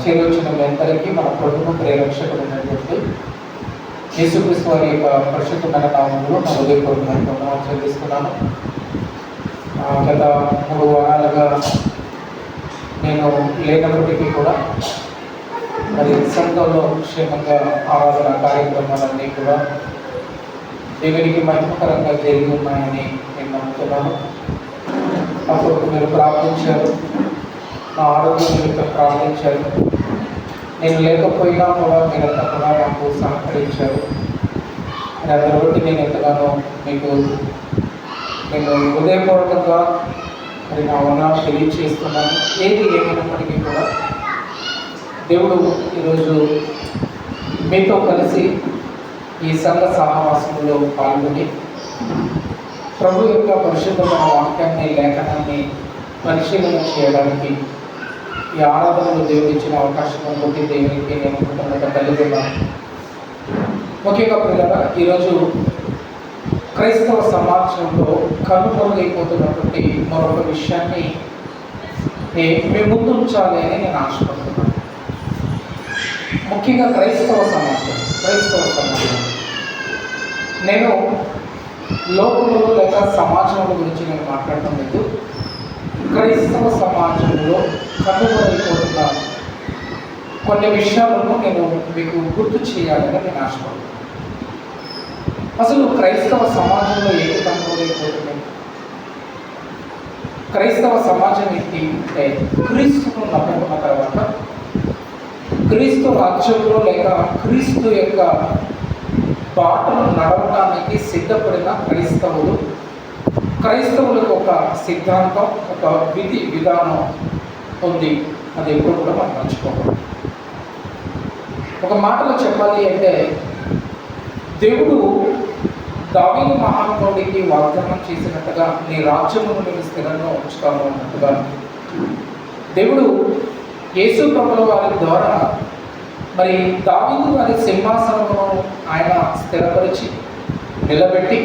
చేరొచ్చిన మీ అందరికీ మన ప్రభువు ప్రేరక్షకుడైనటువంటి యేసుక్రీస్తు వారి యొక్క పరిశుద్ధమైన నామములో నా హృదయపూర్వకమైన వందనాలు చెల్లిస్తున్నాను. గత 3 వారాలుగా నేను లేనప్పటికీ కూడా మరి సంఘంలో క్షేమంగా ఆరాధన కార్యక్రమాలన్నీ కూడా దేవునికి మహిమకరంగా జరిగి ఉన్నాయని నేను నమ్ముతున్నాను. అప్పుడు మీరు ప్రార్థించారు, నా ఆరోగ్యం నిమిత్త ప్రార్థించారు. నేను లేకపోయినా కూడా మీరంతా కూడా నాకు సహకరించారు. దాన్ని బట్టి నేను ఎంతగానో మీకు నేను హృదయపూర్వకంగా మరి నా వందనాలు తెలియజేస్తున్నాను. ఏది ఏమైనప్పటికీ కూడా దేవుడు ఈరోజు మీతో కలిసి ఈ సంఘ సహవాసంలో పాల్గొని ప్రభు యొక్క పరిశుద్ధమైన వాక్యాన్ని, లేఖనాన్ని పరిశీలన చేయడానికి ఈ ఆరాధనలో దేవుడు ఇచ్చిన అవకాశం బట్టి దేవునికి నేను కృతజ్ఞత కలిగి ఉన్నాను. ముఖ్యంగా పిల్లల ఈరోజు క్రైస్తవ సమాజంలో కనుమరుగైపోతున్నటువంటి మరొక విషయాన్ని మీ ముందు ఉంచాలి అని నేను ఆశపడుతున్నాను. ముఖ్యంగా క్రైస్తవ సమాజం నేను లోకంలో లేక సమాజంలో గురించి నేను మాట్లాడటం లేదు. క్రైస్తవ సమాజంలో కనుమరుగైపోతున్న కొన్ని విషయాలను నేను మీకు గుర్తు చేయాలని నేను ఆశపడుతున్నాను. అసలు క్రైస్తవ సమాజంలో ఏది కనుమరుగైపోతుంది? క్రైస్తవ సమాజం ఏంటి అంటే క్రీస్తును నమ్ముకున్న తర్వాత క్రీస్తు రాజ్యంలో లేక క్రీస్తు యొక్క బాటను నడవడానికి సిద్ధపడిన క్రైస్తవులకు ఒక సిద్ధాంతం, ఒక విధి విధానం ఉంది. అది ఎప్పుడు కూడా మనం మర్చిపోకూడదు. ఒక మాటలో చెప్పాలి అంటే దేవుడు దావీదు మహానుభావుడికి వాగ్దానం చేసినట్టుగా నీ రాజ్యమును నేను స్థిరంగా ఉంచుతాను అన్నట్టుగా దేవుడు యేసు ప్రభుల వారి ద్వారా మరి దావీదు వారి సింహాసనమును ఆయన స్థిరపరిచి నిలబెట్టి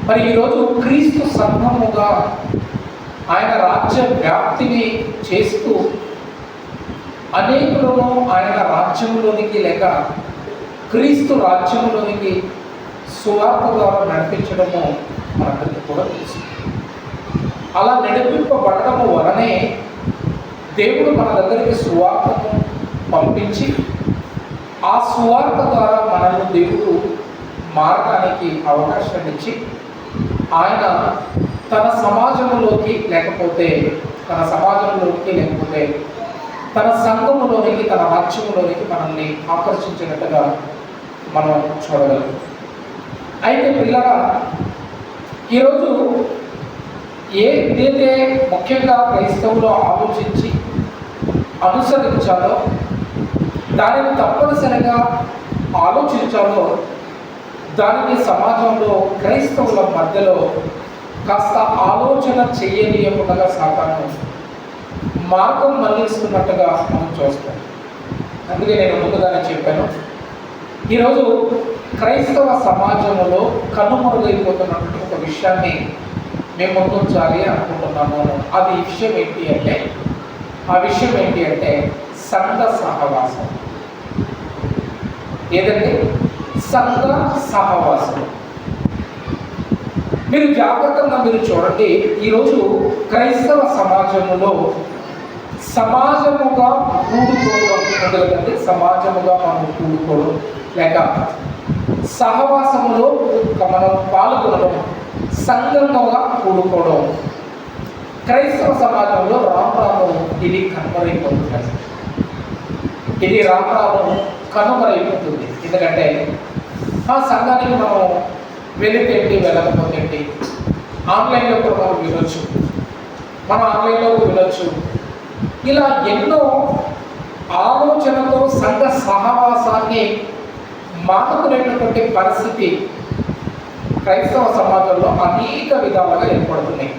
మరి ఈరోజు క్రీస్తు సంఘముగా ఆయన రాజ్య వ్యాప్తిని చేస్తూ అనేకులను ఆయన రాజ్యంలోనికి లేక క్రీస్తు రాజ్యంలోనికి సువార్త ద్వారా నడిపించడము మనందరికీ కూడా తెలుసు. అలా నడిపింపబడటము వలనే దేవుడు మన దగ్గరికి సువార్తను పంపించి ఆ సువార్త ద్వారా మనల్ని దేవుడు మారడానికి అవకాశం ఇచ్చి ఆయన తన సమాజంలోకి లేకపోతే తన సంఘములోనికి, తన రాజ్యంలోనికి మనల్ని ఆకర్షించినట్టుగా మనం చూడగలం. అయితే పిల్లరా, ఈరోజు ఏదైతే ముఖ్యంగా క్రైస్తవులు ఆలోచించి అనుసరించాలో, దానిని తప్పనిసరిగా ఆలోచించాలో, దానిని సమాజంలో క్రైస్తవుల మధ్యలో కాస్త ఆలోచన చేయనీయకుండా సాతాను మార్గం మళ్లిస్తున్నట్టుగా మనం చూస్తాం. అందుకే నేను ముందుగానే చెప్పాను, ఈరోజు క్రైస్తవ సమాజంలో కనుమరుగైపోతున్నటువంటి ఒక విషయాన్ని మేము ముందుంచాలి అనుకుంటున్నాము. ఆ విషయం ఏంటి అంటే సంఘ సహవాసం. ఏదంటే సంఘ సహవాసం. మీరు జాగ్రత్తగా చూడండి. ఈరోజు క్రైస్తవ సమాజంలో సమాజముగా కూడుకోవడం మొదలైంది. సమాజముగా మనం కూడుకోవడం లేక సహవాసములో మనం పాల్గొనడం, సంఘముగా కూడుకోవడం క్రైస్తవ సమాజంలో రామరాము ఇది కనుమరైపోతుంది. ఇది రామరాము కనుమరైపోతుంది. ఎందుకంటే ఆ సంఘానికి మనం వెళితే వెళ్ళకపోతే ఆన్లైన్లో కూడా మనం వినొచ్చు, ఇలా ఎన్నో ఆలోచనతో సంఘ సహవాసాన్ని మానుకునేటటువంటి పరిస్థితి క్రైస్తవ సమాజంలో అనేక విధాలుగా ఏర్పడుతున్నాయి.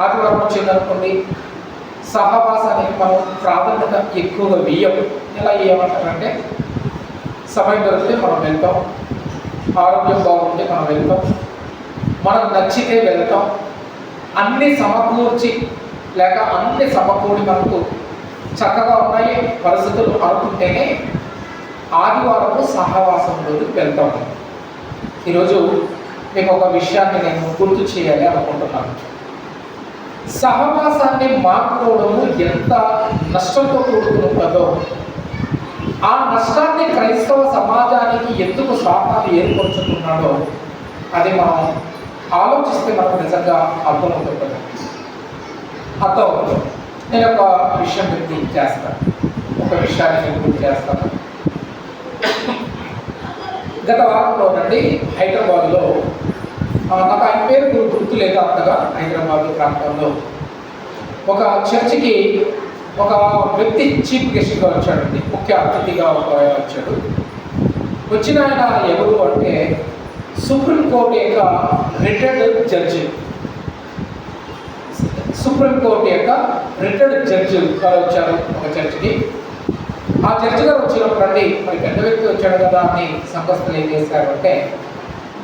ఆదివారం వచ్చిందనుకోండి, సహవాసానికి మనం ప్రాధాన్యత ఎక్కువగా ఎలా ఇవ్వమంటారంటే సమయం దొరికితే మనం వెళ్తాం, ఆరోగ్యం బాగుంటే మనం వెళ్తాం, మనకు నచ్చితే వెళ్తాం, అన్నీ సమకూర్చి లేక అన్ని సమకూడి మనకు చక్కగా ఉన్నాయి పరిస్థితులు అనుకుంటేనే ఆదివారము సహవాసంలోకి వెళ్తాము. ఈరోజు మీకు ఒక విషయాన్ని నేను గుర్తు చేయాలి అనుకుంటున్నాను. సహవాసాన్ని మానుకోవడము ఎంత నష్టంతో కూడుకున్నదో, ఆ నష్టాన్ని క్రైస్తవ సమాజానికి ఎందుకు సాతాను ఏర్పరుచుతున్నాడో అది మనం ఆలోచిస్తే మనకు నిజంగా అర్థమవుతుంది. నేను ఒక విషయం గుర్తు చేస్తాను, ఒక విషయాన్ని నేను గుర్తు చేస్తాను. గత వారంలో నుండి హైదరాబాద్లో, నాకు ఆయన పేరు గుర్తు లేదు అంతగా, హైదరాబాద్ ప్రాంతంలో ఒక చర్చికి ఒక వ్యక్తి చీఫ్ గెస్ట్గా వచ్చాడండి, ముఖ్య అతిథిగా ఒక ఆయన వచ్చాడు. వచ్చిన ఆయన ఎవరు అంటే సుప్రీంకోర్టు యొక్క రిటైర్డ్ జడ్జి. సుప్రీంకోర్టు యొక్క రిటైర్డ్ జడ్జి గారు వచ్చారు ఒక చర్చికి. ఆ జడ్జి గారు వచ్చినప్పుడు అండి, మరి పెద్ద వ్యక్తి వచ్చాడు కదా అని సంస్థలు ఏం చేశారంటే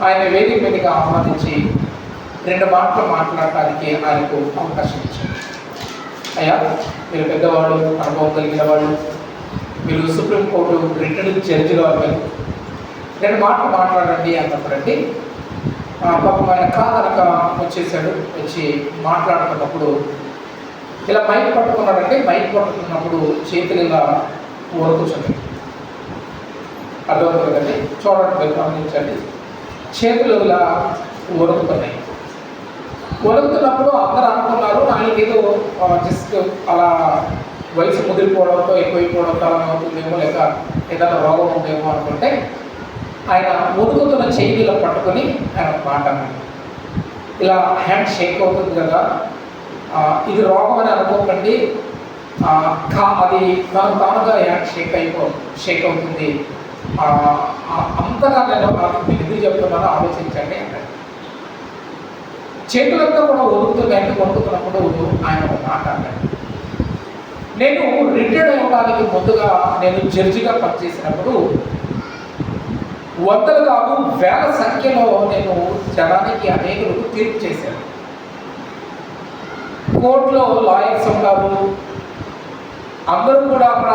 ఆయన వేదిక మీదగా ఆహ్వానించి 2 మాటలు మాట్లాడటానికి ఆయనకు అవకాశం ఇచ్చారు. అయ్యా, మీరు పెద్దవాళ్ళు, అనుభవం కలిగిన వాళ్ళు, మీరు సుప్రీంకోర్టు రిటైర్డ్ జడ్జిగా ఉన్నారు, 2 మాటలు మాట్లాడండి అన్నప్పుడండి పాపం ఆయన కాదనక వచ్చేసాడు. వచ్చి మాట్లాడుతున్నప్పుడు ఇలా మైక్ పట్టుకున్నాడంటే, మైక్ పట్టుకున్నప్పుడు చేతులు ఇలా వణుకుతుంది. అర్థమవుతుంది కదండి, చూడండి, గమనించండి, చేతులు ఇలా వణుకుతున్నాయి. వణుకుతున్నప్పుడు అందరూ అనుకున్నారు ఆయనకి ఏదో జస్ట్ అలా వయసు ముదిరిపోవడంతో ఎక్కువైపోవడంతో అలా అవుతుందేమో, లేక ఏదైనా రోగం ఉందేమో అనుకుంటే ఆయన వణుకుతున్న చేయి ఇలా పట్టుకొని ఆయన మాట ఇలా హ్యాండ్ షేక్ అవుతుంది కదా, ఇది రోగం అని అనుకోకండి, అది మనం తానుగా హ్యాండ్ షేక్ అవుతుంది, అంతగా నేను మీకు ఎందుకు చెప్తున్నానో ఆలోచించండి అన్నాడు. చేతులంతా కూడా వణుకుతున్నాయంటే, వణుకుతున్నప్పుడు ఆయన ఒక మాట అన్నాడు. నేను రిటైర్డ్ అవ్వడానికి ముందుగా నేను జడ్జిగా పనిచేసినప్పుడు వందలు కాదు వేల సంఖ్యలో నేను జనానికి అనేకులకు తీర్పు చేశాను. కోర్టులో లాయర్స్ ఉంటారు, అందరూ కూడా అక్కడ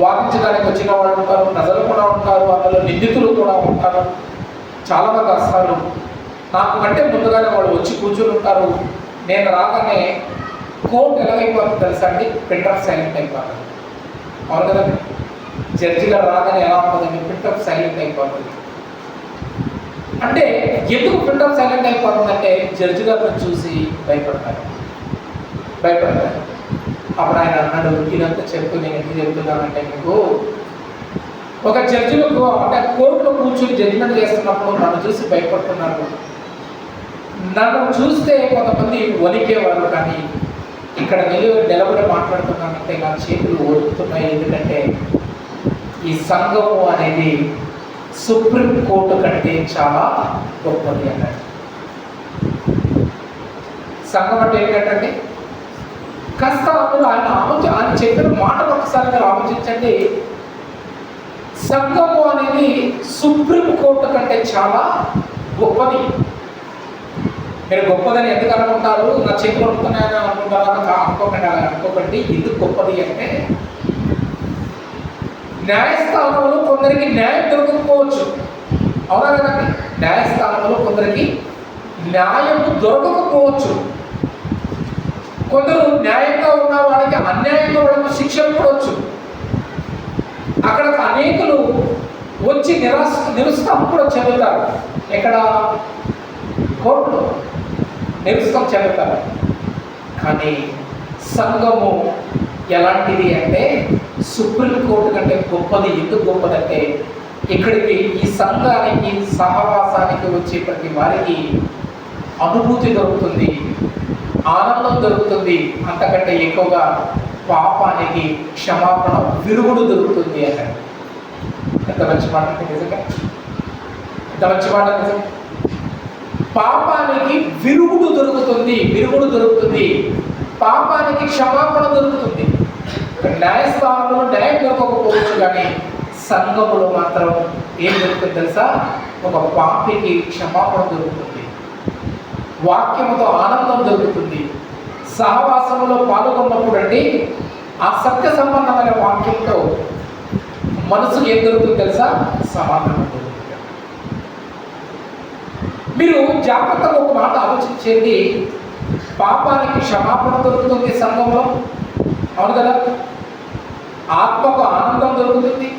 వాదించడానికి వచ్చిన వాళ్ళు ఉంటారు, ప్రజలు కూడా ఉంటారు, అందులో నిందితులు కూడా ఉంటారు. చాలామంది వస్తారు, నాకు కంటే ముందుగానే వాళ్ళు వచ్చి కూర్చొని ఉంటారు. నేను రాగానే కోర్టు ఎలాగైపోతుంది తెలుసా అండి, ప్రింట్ ఆఫ్ సైలెంట్ అయిపోతుంది. అవును కదండి, జడ్జి గారు రాగానే ఎలా ఉంటుందండి, ప్రింట్ ఆఫ్ సైలెంట్ అయిపోతుంది. అంటే ఎందుకు ప్రింట్ ఆఫ్ సైలెంట్ అయిపోతుందంటే జడ్జి గారిని చూసి భయపడతారు. అప్పుడు ఆయన అన్నాడు, ఇదంతా చెప్పు, నేను ఎందుకు చెప్తున్నానంటే, మీకు ఒక జడ్జిలకు అంటే కోర్టులో కూర్చొని జడ్జిమెంట్ చేస్తున్నప్పుడు నన్ను చూసి భయపడుతున్నారు. నన్ను చూస్తే కొంతమంది వణికేవారు, కానీ ఇక్కడ నిలబడి మాట్లాడుతున్నానంటే నా చేతులు వణుకుతున్నాయి. ఎందుకంటే ఈ సంఘము అనేది సుప్రీంకోర్టు కంటే చాలా గొప్పది అన్నాడు. సంఘం అంటే ఏంటంటే కాస్త మీరు ఆయన చెప్పిన మాట ఒకసారి మీరు ఆలోచించండి. సంఘము అనేది సుప్రీంకోర్టు కంటే చాలా గొప్పది. మీరు గొప్పదని ఎందుకు అనుకుంటారు, నా చేతులు వణుకుతున్నాయని అనుకుంటారా? అనుకోకండి, అలా అనుకోకండి. ఎందుకు గొప్పది అంటే న్యాయస్థానంలో కొందరికి న్యాయం దొరకకపోవచ్చు, అవునా కదండి? న్యాయస్థానంలో కొందరికి న్యాయం దొరకకపోవచ్చు. కొందరు న్యాయంగా ఉన్న వాళ్ళకి అన్యాయంగా వాళ్ళకి శిక్షలు పడవచ్చు. అక్కడ అనేకులు వచ్చి నిరుత్సాహం కూడా చెందుతారు. ఎక్కడ? కోర్టులో నిరుత్సాహం చెందుతారు. కానీ సంఘము ఎలాంటిది అంటే సుప్రీంకోర్టు కంటే గొప్పది. ఎందుకు గొప్పదంటే ఇక్కడికి ఈ సంఘానికి సహవాసానికి వచ్చే ప్రతి వారికి అనుభూతి దొరుకుతుంది, ఆనందం దొరుకుతుంది. అంతకంటే ఎక్కువగా పాపానికి క్షమాపణ, విరుగుడు దొరుకుతుంది అన్నాడు. ఎంత మంచి మాట నిజంగా, ఎంత మంచి మాట నిజంగా. పాపానికి విరుగుడు దొరుకుతుంది, పాపానికి క్షమాపణ దొరుకుతుంది. న్యాయస్థానంలో న్యాయం దొరకకపోవచ్చు, కానీ సంఘములో మాత్రం ఏం దొరుకుతుంది తెలుసా? ఒక పాపికి క్షమాపణ దొరుకుతుంది, వాక్యముతో ఆనందం దొరుకుతుంది. సహవాసంలో పాల్గొన్నప్పుడు అండి ఆ సత్య సంబంధమైన వాక్యంతో మనసుకు ఏం దొరుకుతుంది తెలుసా? సమాధానం దొరుకుతుంది. మీరు జాగ్రత్తగా ఒక మాట ఆలోచించేది, పాపానికి క్షమాపణ దొరుకుతుంది సంఘంలో, అవును కదా? ఆత్మకు ఆనందం దొరుకుతుంది,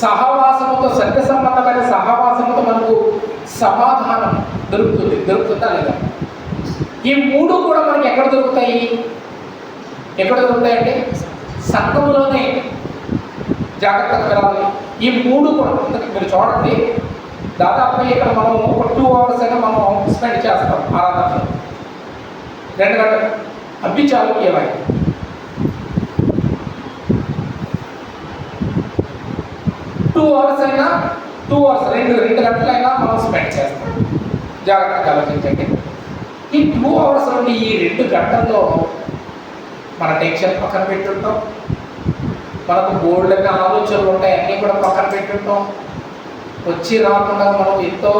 సహవాసముతో సత్య సంబంధమైన సహవాసముతో మనకు సమాధానం దొరుకుతుందా లేదా? ఈ మూడు కూడా మనకి ఎక్కడ దొరుకుతాయి? ఎక్కడ దొరుకుతాయంటే సంఘములోనే. జాగ్రత్తగా వినాలి. ఈ మూడు కూడా మీరు చూడండి, దాదాపు ఇక్కడ మనం ఒక 2 hours అయినా మనం స్పెండ్ చేస్తాం ఆరాధనలో. 2 గంటలు అవి చాలు. ఏమైనా 2 hours అయినా 2 hours 2 గంటలైనా మనం స్పెండ్ చేస్తాం. జాగ్రత్తగా ఆలోచించండి. ఈ 2 hours నుండి ఈ 2 గంటల్లో మన టెన్షన్ పక్కన పెట్టుంటాం, మనకు బోల్డ్గా ఆలోచనలు ఉంటాయి, అన్నీ కూడా పక్కన పెట్టుంటాం. వచ్చి రాకుండా మనం ఎంతో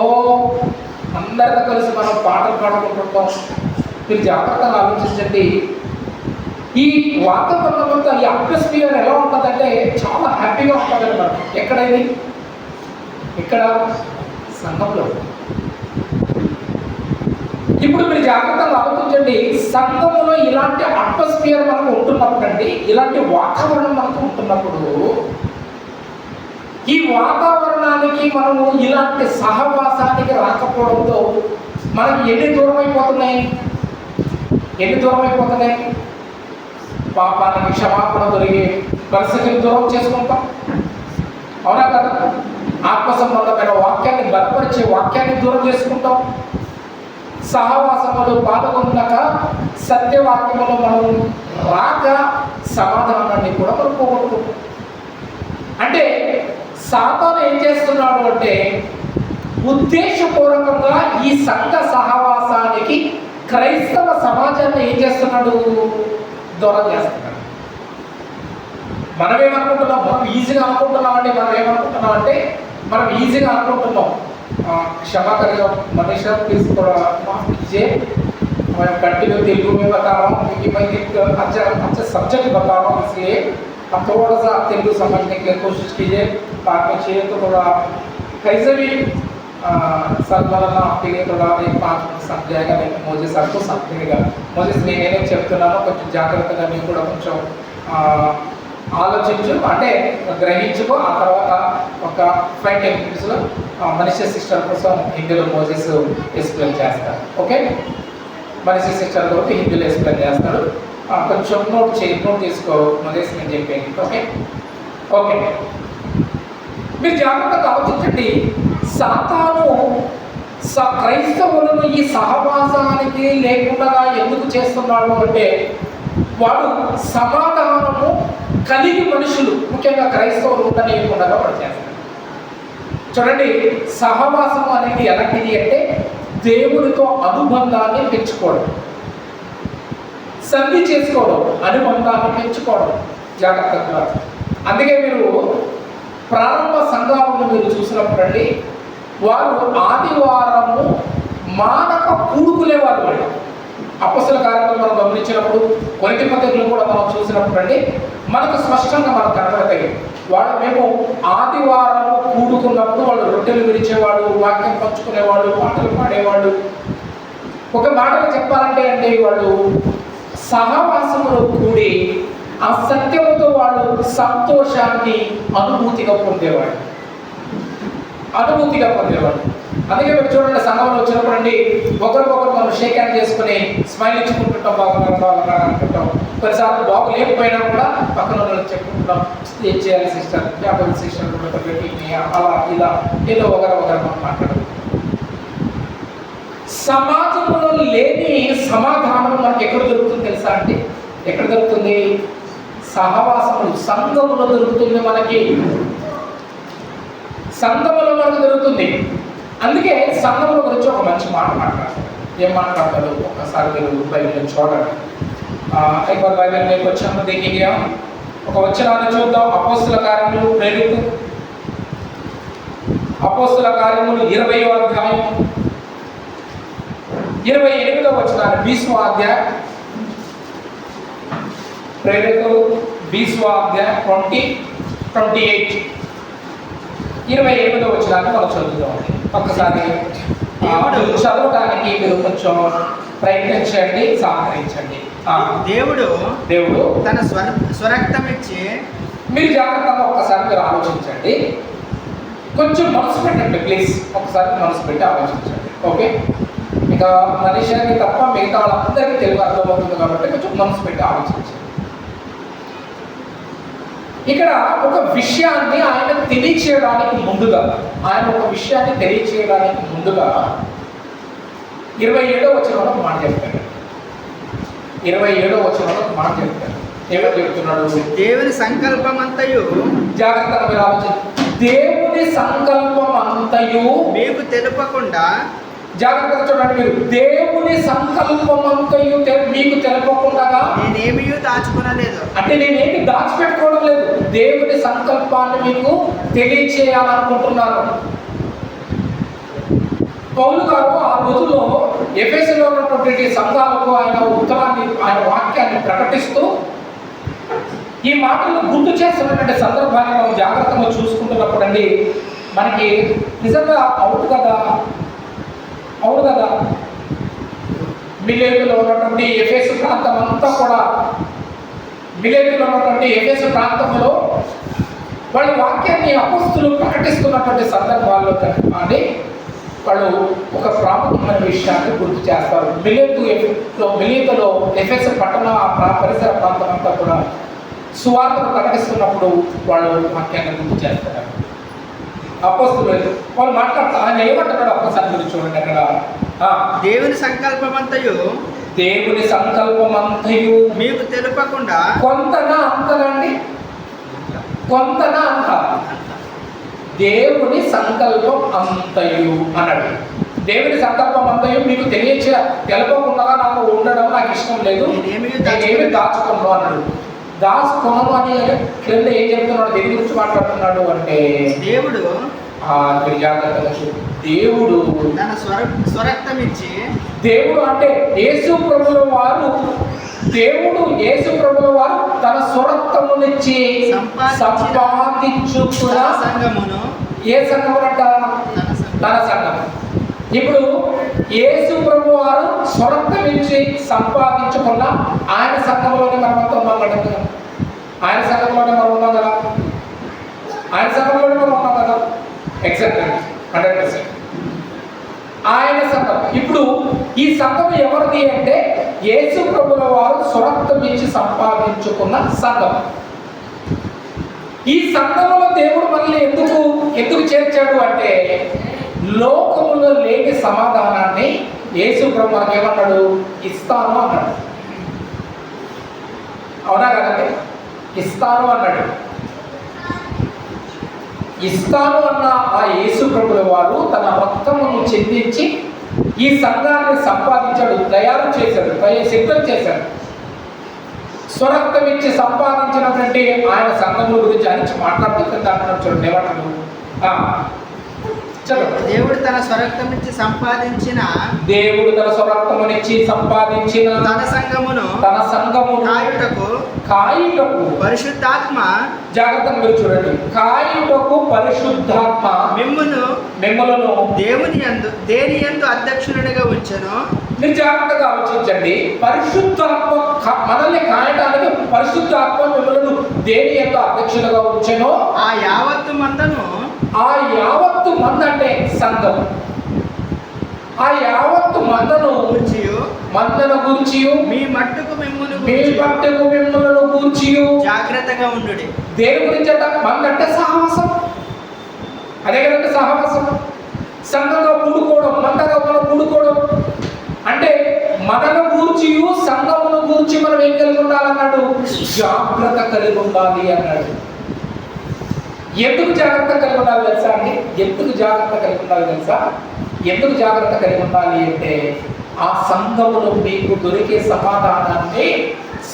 అందరితో కలిసి మనం పాటలు పాడుకుంటుంటాం. మీరు జాగ్రత్తగా ఆలోచించండి. ఈ వాతావరణం అంతా, ఈ అట్మాస్ఫియర్ ఎలా ఉంటుందంటే చాలా హ్యాపీగా ఉంటుంది అన్నమాట. ఎక్కడైంది? ఇక్కడ సంఘంలో. ఇప్పుడు మీరు జాగ్రత్తగా ఆలోచించండి. సంఘంలో ఇలాంటి అట్మాస్ఫియర్ మనకు ఉంటున్నప్పుడు అండి, ఇలాంటి వాతావరణం మనకు ఉంటున్నప్పుడు, ఈ వాతావరణానికి మనము ఇలాంటి సహవాసానికి రాకపోవడంతో మనకి ఎన్ని దూరం అయిపోతున్నాయి? పాపానికి క్షమాపణ దొరికే పరిస్థితిని దూరం చేసుకుంటాం, అవునా కదా? ఆత్మ సంబంధమైన వాక్యాన్ని బలపరిచే వాక్యాన్ని దూరం చేసుకుంటాం. సహవాసములో పాల్గొన్నాక సత్యవాక్యములో మనం రాక సమాధానాన్ని కూడా మనం పోగొట్టుకుంటాం. అంటే సాతాను ఏం చేస్తున్నాడు అంటే, ఉద్దేశపూర్వకంగా ఈ సంఘ సహవాసానికి క్రైస్తవ సమాజాన్ని ఏం చేస్తున్నాడు? దూరం చేస్తున్నాడు. మనమేమనుకుంటున్నాం? మనం ఈజీగా అనుకుంటున్నామండి. మనం ఈజీగా అనుకుంటున్నాం, क्षमा करेगा मनीषा प्लीज थोड़ा माफ कीजिए, मैं कंटिन्यू तेलुगु में बता रहा हूँ क्योंकि मैं एक अच्छा सब्जेक्ट बता रहा हूँ, इसलिए आप थोड़ा सा तेलुगु समझने की कोशिश कीजिए. बाद में चाहिए तो थोड़ा कैसे भी सर मौलाना आपके लिए थोड़ा 1-5 मिनट समझाएगा, लेकिन मुझे सबको समझेगा. मुझे నేనే చెప్తున్నాను, కొంచెం జాగ్రత్తగా మీరు కూడా కొంచెం ఆలోచించు, అంటే గ్రహించుకో. ఆ తర్వాత ఒక 5-10 minutesలో మనిషి సిస్టర్ కోసం హిందీలో మోజెస్ ఎక్స్ప్లెయిన్ చేస్తాడు. ఓకే, మనిషి సిస్టర్ కాబట్టి హిందీలో ఎక్స్ప్లెయిన్ చేస్తాడు. కొంచెం నోట్ తీసుకో మోజెస్ నేను చెప్పేది. ఓకే, మీరు జాగ్రత్తగా ఆలోచించండి. సాతాను క్రైస్తవులను ఈ సహవాసానికి లేకుండా ఎందుకు చేస్తున్నాడు అంటే, వాడు సమాధానము కలిగి మనుషులు, ముఖ్యంగా క్రైస్తవులు ఉండలేకుండా వాడు చేస్తాడు. చూడండి, సహవాసము అనేది ఎలాంటిది అంటే దేవునితో అనుబంధాన్ని పెంచుకోవడం, సంధి చేసుకోవడం, అనుబంధాన్ని పెంచుకోవడం. జాగ్రత్తగా. అందుకే మీరు ప్రారంభ సంఘాలను మీరు చూసినప్పుడు అండి, వారు ఆదివారము మానక కూడుకునేవారు. వాళ్ళు అపొస్తలుల కార్యక్రమం మనం గమనించినప్పుడు, కొరింథీ పత్రికలో కూడా మనం చూసినప్పుడు అండి, మనకు స్పష్టంగా మనకు కనబడతాయి. వాళ్ళు మేము ఆదివారము కూడుకున్నప్పుడు వాళ్ళు రొట్టెలు విరిచేవాడు, వాక్యం పంచుకునేవాడు, పాటలు పాడేవాడు. ఒక మాటలు చెప్పాలంటే అంటే వాళ్ళు సహవాసములో కూడి ఆ సత్యముతో వాళ్ళు సంతోషాన్ని అనుభూతిగా పొందేవాడు. అందుకే మీరు చూడండి, సంఘంలో వచ్చినప్పుడు అండి ఒకరికొకరు మనం షేక్ హ్యాండ్ చేసుకుని స్మైల్ ఇచ్చుకుంటుంటాం, బాగున్నారు అనుకుంటాం. కొన్నిసార్లు బాగులేకపోయినా కూడా పక్కన చెప్పుకుంటున్నాం, ఏం చేయాలి సిస్టర్, యాభై సిస్టర్ పెట్టి అలా ఇలా ఏదో ఒకరు మనం మాట్లాడదు. సమాజంలో లేని సమాధానం మనకి ఎక్కడ దొరుకుతుంది తెలుసా అండి? ఎక్కడ దొరుకుతుంది? సహవాసములు, సంఘములో దొరుకుతుంది. మనకి సంఘములో మనకు దొరుకుతుంది. అందుకే సంఘముల గురించి ఒక మంచి మాట మాట్లాడతారు. ఏం మాట్లాడతారు ఒక్కసారి మీరు బైబిల్ చూడండి. ఎక్కువ బైబిల్ మీకు వచ్చాము దేనికి ఒక వచనాన్ని చూద్దాం. అపోస్తల కార్యములు ప్రేరిత అపోస్తల కార్యములు 20వ అధ్యాయం 28వ వచనాన్ని, 20వ అధ్యాయం ప్రేరేతులు 20వ అధ్యాయం 28 28వ వచనాన్ని మనం చదువుదామండి. ఒక్కసారి చదవడానికి మీరు కొంచెం ప్రయత్నించండి, సహకరించండి. దేవుడు తన స్వరక్తం ఇచ్చి, మీరు జాగ్రత్తగా ఒక్కసారి మీరు ఆలోచించండి, కొంచెం మనసు పెట్టండి ప్లీజ్, ఒకసారి మనసు పెట్టి ఆలోచించండి. ఓకే, ఇక మనిషిని తప్ప మిగతా వాళ్ళందరికీ తెలుగు అర్థమవుతుంది కాబట్టి కొంచెం మనసు పెట్టి ఆలోచించండి. ఇక్కడ ఒక విషయాన్ని ఆయన తెలియచేయడానికి ముందుగా 27వ వచనంలో మాట చెప్తాడు. 27వ వచనంలో మాట చెప్తాడు. ఏమని చెప్తున్నాడు? దేవుని సంకల్పం అంతయు, జాగ్రత్తగా మీరు ఆలోచించండి, దేవుని సంకల్పం అంతయు మీకు తెలుపకుండా, జాగ్రత్తగా చూడండి మీరు, దేవుని సంకల్పం అంతయు మీకు తెలపకుండా నేనేమీ దాచుకోలేదు. అంటే నేనేమి దాచిపెట్టుకోవడం లేదు, దేవుని సంకల్పాన్ని మీకు తెలియచేయాలనుకుంటున్నాను. పౌలు గారు ఆ రోజుల్లో ఎఫెసులో ఉన్నటువంటి సంఘాలకు ఆయన ఉత్తరాన్ని, ఆయన వాక్యాన్ని ప్రకటిస్తూ ఈ మాటలను గుర్తు చేస్తున్నటువంటి సందర్భాన్ని మనం జాగ్రత్తగా చూసుకుంటున్నప్పుడు అండి, మనకి నిజంగా అవును కదా మిలేతులో ఉన్నటువంటి ఎఫెసు ప్రాంతం అంతా కూడా, మిలేతులో ఉన్నటువంటి ఎఫెసు ప్రాంతంలో వాళ్ళు వాక్యాన్ని అపోస్తులు ప్రకటిస్తున్నటువంటి సందర్భాల్లో కానీ వాళ్ళు ఒక ప్రాముఖ్యమైన విషయాన్ని గుర్తు చేస్తారు. మిలేతులో ఎఫెసు పట్టణ పరిసర ప్రాంతం అంతా కూడా సువార్తను ప్రకటిస్తున్నప్పుడు వాళ్ళు వాక్యాన్ని గుర్తు చేస్తారు. అపోస్తులు వాళ్ళు మాట్లాడతారు, ఆయన ఏమంటున్నాడు ఒక్కసారి మీరు చూడండి. అక్కడ దేవుని సంకల్పం అంతయు మీకు తెలుపకుండా, కొంతనా అంత దేవుని సంకల్పం అంతయు అన్నాడు. దేవుని సంకల్పం అంతయు మీకు తెలపకుండా నాకు ఉండడం నాకు ఇష్టం లేదు, నేనేమి దాచుకున్నాను అన్నాడు. దాచుకొనను అని క్రింద ఏం చెప్తున్నాడు, దేని గురించి మాట్లాడుతున్నాడు అంటే దేవుడు దేవుడు తన స్వరక్తం ఇచ్చి, దేవుడు అంటే యేసు ప్రభుల వారు, దేవుడు యేసు ప్రభుల వారు తన స్వరక్తమునిచ్చి సంపాదించుకున్న సంఘమును, ఏ సంఘము అంట? తన సంఘం. ఇప్పుడు యేసు ప్రభు వారు స్వరక్తం ఇచ్చి సంపాదించుకున్న ఆయన సంఘంలోనే మనమంతా ఉన్నాం కదా, ఆయన సంఘంలోనే మనం ఉన్నాం కదా, ఎగ్జాక్ట్లీ 100%. ఆయన సంఘం. ఇప్పుడు ఈ సంఘం ఎవరిది అంటే యేసు ప్రభుల వారు స్వరక్తం ఇచ్చి సంపాదించుకున్న సంఘం. ఈ సంఘంలో దేవుడు మనల్ని ఎందుకు చేర్చాడు అంటే లోకములో లేని సమాధానాన్ని యేసు ప్రభు మనకి ఏమన్నాడు? ఇస్తాను అన్నాడు. అవునా కదండి? ఇస్తాను అన్నాడు. ఇస్తాను అన్న ఆ యేసు ప్రభుల వారు తన రక్తమును చెందించి ఈ సంఘాన్ని సంపాదించాడు, తయారు చేశాడు, సిద్ధం చేశాడు. స్వరక్తం ఇచ్చి సంపాదించినటువంటి ఆయన సంఘముల గురించి అని మాట్లాడుతూ దాంట్లో చూడండి ఏమంటాడు? దేవుడు తన స్వరక్తమిచ్చి సంపాదించిన, దేవుడు తన స్వరక్తమునిచ్చి సంపాదించిన తన సంఘమును కాయుటకు పరిశుద్ధాత్మ, జాగ్రత్తగా మీరు చూడండి, కాయుటకు పరిశుద్ధాత్మ మిమ్ములను దేని యందు అధ్యక్షునిగా ఉంచెను. మీరు జాగ్రత్తగా ఆలోచించండి. పరిశుద్ధాత్మ మనల్ని కాయడానికి పరిశుద్ధాత్మ మిమ్మల్ని దేని యందు అధ్యక్షులుగా ఉంచెను. ఆ యావత్తు మంద అంటే సంఘం. ఆ యావత్తు మందను గూర్చి మీ మట్టుకు మిమ్ములను గూర్చి జాగ్రత్తగా ఉండు. దేని గురించి అంట? మంద అంటే సహవాసం. అదే కదంటే సహవాసం. సంఘంగా కూడుకోవడం, మందగా మనం కూడుకోవడం అంటే మనను గూర్చి సంఘమును గూర్చి మనం ఏం కలిగి ఉండాలన్నాడు? జాగ్రత్త కలిగి ఉండాలి అన్నాడు. ఎందుకు జాగ్రత్త కలిగి ఉండాలి తెలుసా అండి? ఎందుకు జాగ్రత్త కలిగి ఉండాలి అంటే ఆ సంఘములో మీకు దొరికే సమాధానాన్ని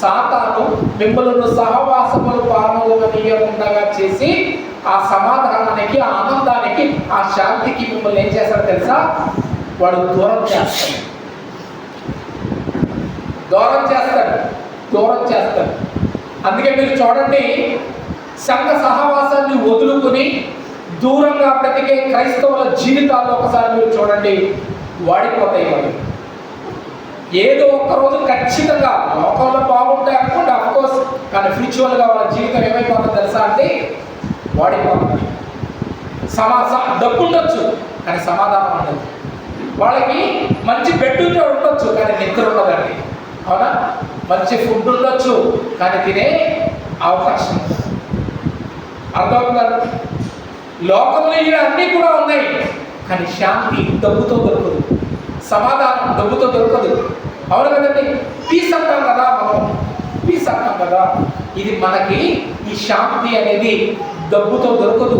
సాతాను మిమ్మల్ని సహవాసములు పాల్గొననీయకుండా చేసి ఆ సమాధానానికి, ఆ ఆనందానికి, ఆ శాంతికి మిమ్మల్ని ఏం చేస్తాడు తెలుసా? వాడు దూరం చేస్తాడు. అందుకే మీరు చూడండి, సంఘ సహవాసాన్ని వదులుకొని దూరంగా బ్రతికే క్రైస్తవుల జీవితాల్లో ఒకసారి మీరు చూడండి, వాడిపోతాయి వాళ్ళు. ఏదో ఒక్కరోజు ఖచ్చితంగా లోకంలో బాగుంటాయి అనుకోండి, అఫ్కోర్స్, కానీ స్పిరిచువల్గా వాళ్ళ జీవితం ఏమైపోతుందో తెలుసా అంటే వాడిపోతుంది. డబ్బు ఉండొచ్చు కానీ సమాధానం ఉండదు. వాళ్ళకి మంచి బెడ్ ఉండొచ్చు కానీ నిద్ర ఉండదండి, అవునా? మంచి ఫుడ్ ఉండొచ్చు కానీ తినే అవకాశం ఉండదు. అర్థమవుతుందా? లోకంలో అన్నీ కూడా ఉన్నాయి కానీ శాంతి డబ్బుతో దొరకదు, సమాధానం డబ్బుతో దొరకదు. అవును కదండి? పీస్ అంటాం కదా, మనం పీస్ అంటాం కదా, ఇది మనకి ఈ శాంతి అనేది డబ్బుతో దొరకదు,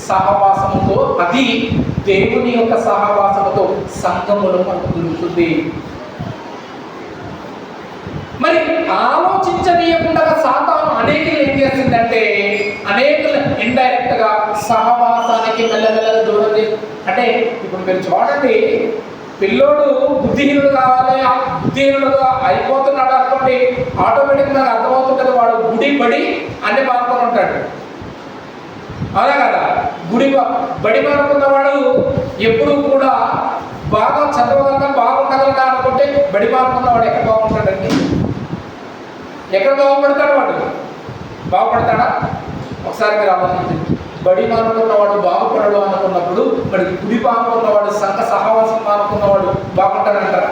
సహవాసముతో, అది దేవుని యొక్క సహవాసముతో సంఘములో మనకు దొరుకుతుంది. మరి ఆలోచించనీయకుండా సాతాను అనేకులు ఏం చేసిందంటే, అనేకులు ఇండైరెక్ట్ గా సహవాసానికి మెల్లమెల్లగా దూరం చేసి, అంటే ఇప్పుడు మీరు చూడండి, పిల్లోడు బుద్ధిహీనుడు కావాలి, బుద్ధిహీనుడుగా అయిపోతున్నాడు అనుకోండి, ఆటోమేటిక్గా అర్థమవుతుంటుంది వాడు గుడి బడి అన్ని మానుకొని ఉంటాడు, అవునా కదా? బడి మానుకున్నవాడు ఎప్పుడు కూడా బాగా చదవగలగా బాగుండగలగా అనుకుంటే బడి మానుకున్నవాడు ఎక్కడ బాగుంటాడండి? ఎక్కడ బాగుపడతాడు? వాడు బాగుపడతాడా? ఒకసారి మీరు ఆలోచించండి. బడి మానుకున్నవాడు బాగుపడడు అనుకున్నప్పుడు మరి గుడి మానుకున్నవాడు, సంఘ సహవాసం మానుకున్నవాడు బాగుంటాడంటారా?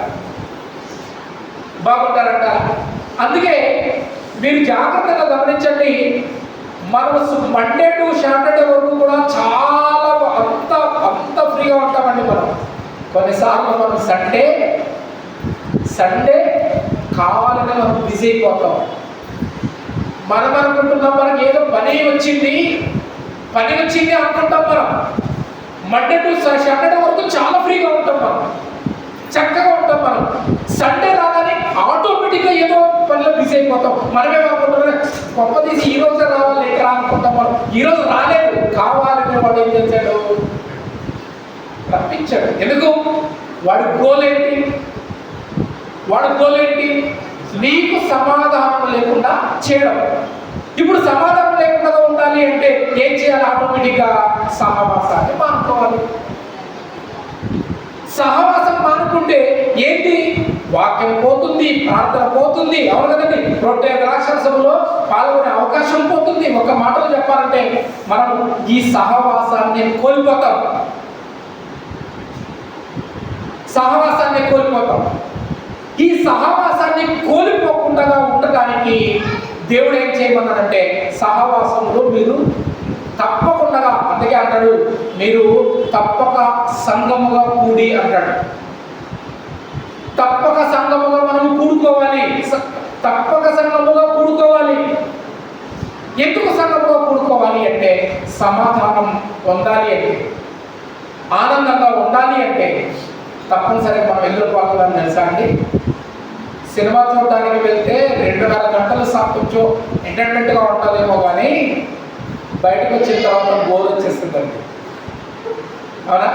బాగుంటారంటారా? అందుకే మీరు జాగ్రత్తగా గమనించండి, మనం మండే టు సాటర్డే వరకు కూడా చాలా అంత ఫ్రీగా ఉంటామండి. మనం కొన్నిసార్లు మనం సండే కావాలని మనం బిజీ అయిపోతాం. మనం అనుకుంటున్నాం మనకి ఏదో పని వచ్చింది అనుకుంటాం. మనం మండే టు సాటర్డే వరకు చాలా ఫ్రీగా ఉంటాం, మనం చక్కగా ఉంటాం. మనం సండే రాగానే ఆటోమేటిక్గా ఏదో పనిలో బిజీ అయిపోతాం. మనమేమనుకుంటున్నాం, గొప్ప తీసి ఈ రోజే రావాలి ఎక్కడ అనుకుంటాం. మనం ఈరోజు రాలేదు, కావాలని వాడు ఏం చేశాడు? రప్పించాడు. ఎందుకు? వాడి గోల్ ఏంటి? నీకు సమాధానం లేకుండా చేయడం. ఇప్పుడు సమాధానం లేకుండా ఉండాలి అంటే ఏం చేయాలి? ఆటోమేటిక్గా సహవాసాన్ని మానుకోవాలి. సహవాసం మానుకుంటే ఏంటి? వాక్యం పోతుంది, ప్రార్థన పోతుంది, అవును కదండి? రొట్టె ద్రాక్షరసంలో పాల్గొనే అవకాశం పోతుంది. ఒక మాటలో చెప్పాలంటే మనం ఈ సహవాసాన్ని కోల్పోతాం. ఈ సహవాసాన్ని కోల్పోకుండా ఉండడానికి దేవుడు ఏం చేయమన్నాడంటే, సహవాసంలో మీరు తప్పకుండా, అందుకే అంటాడు, మీరు తప్పక సంఘముగా కూడి అంటాడు. తప్పక సంఘముగా మనం కూడుకోవాలి. ఎందుకు సంఘముగా కూడుకోవాలి అంటే, సమాధానం పొందాలి అంటే, ఆనందంగా ఉండాలి అంటే తప్పనిసరిగా మనం ఎందుకు పాల్గొనాలని తెలుసా అండి? సినిమా చూడడానికి వెళ్తే 2.5 గంటలు కొంచెం ఎంటర్టైన్మెంట్గా ఉంటుందేమో కానీ బయటకు వచ్చిన తర్వాత బోర్ వచ్చేస్తుందండి, అవునా?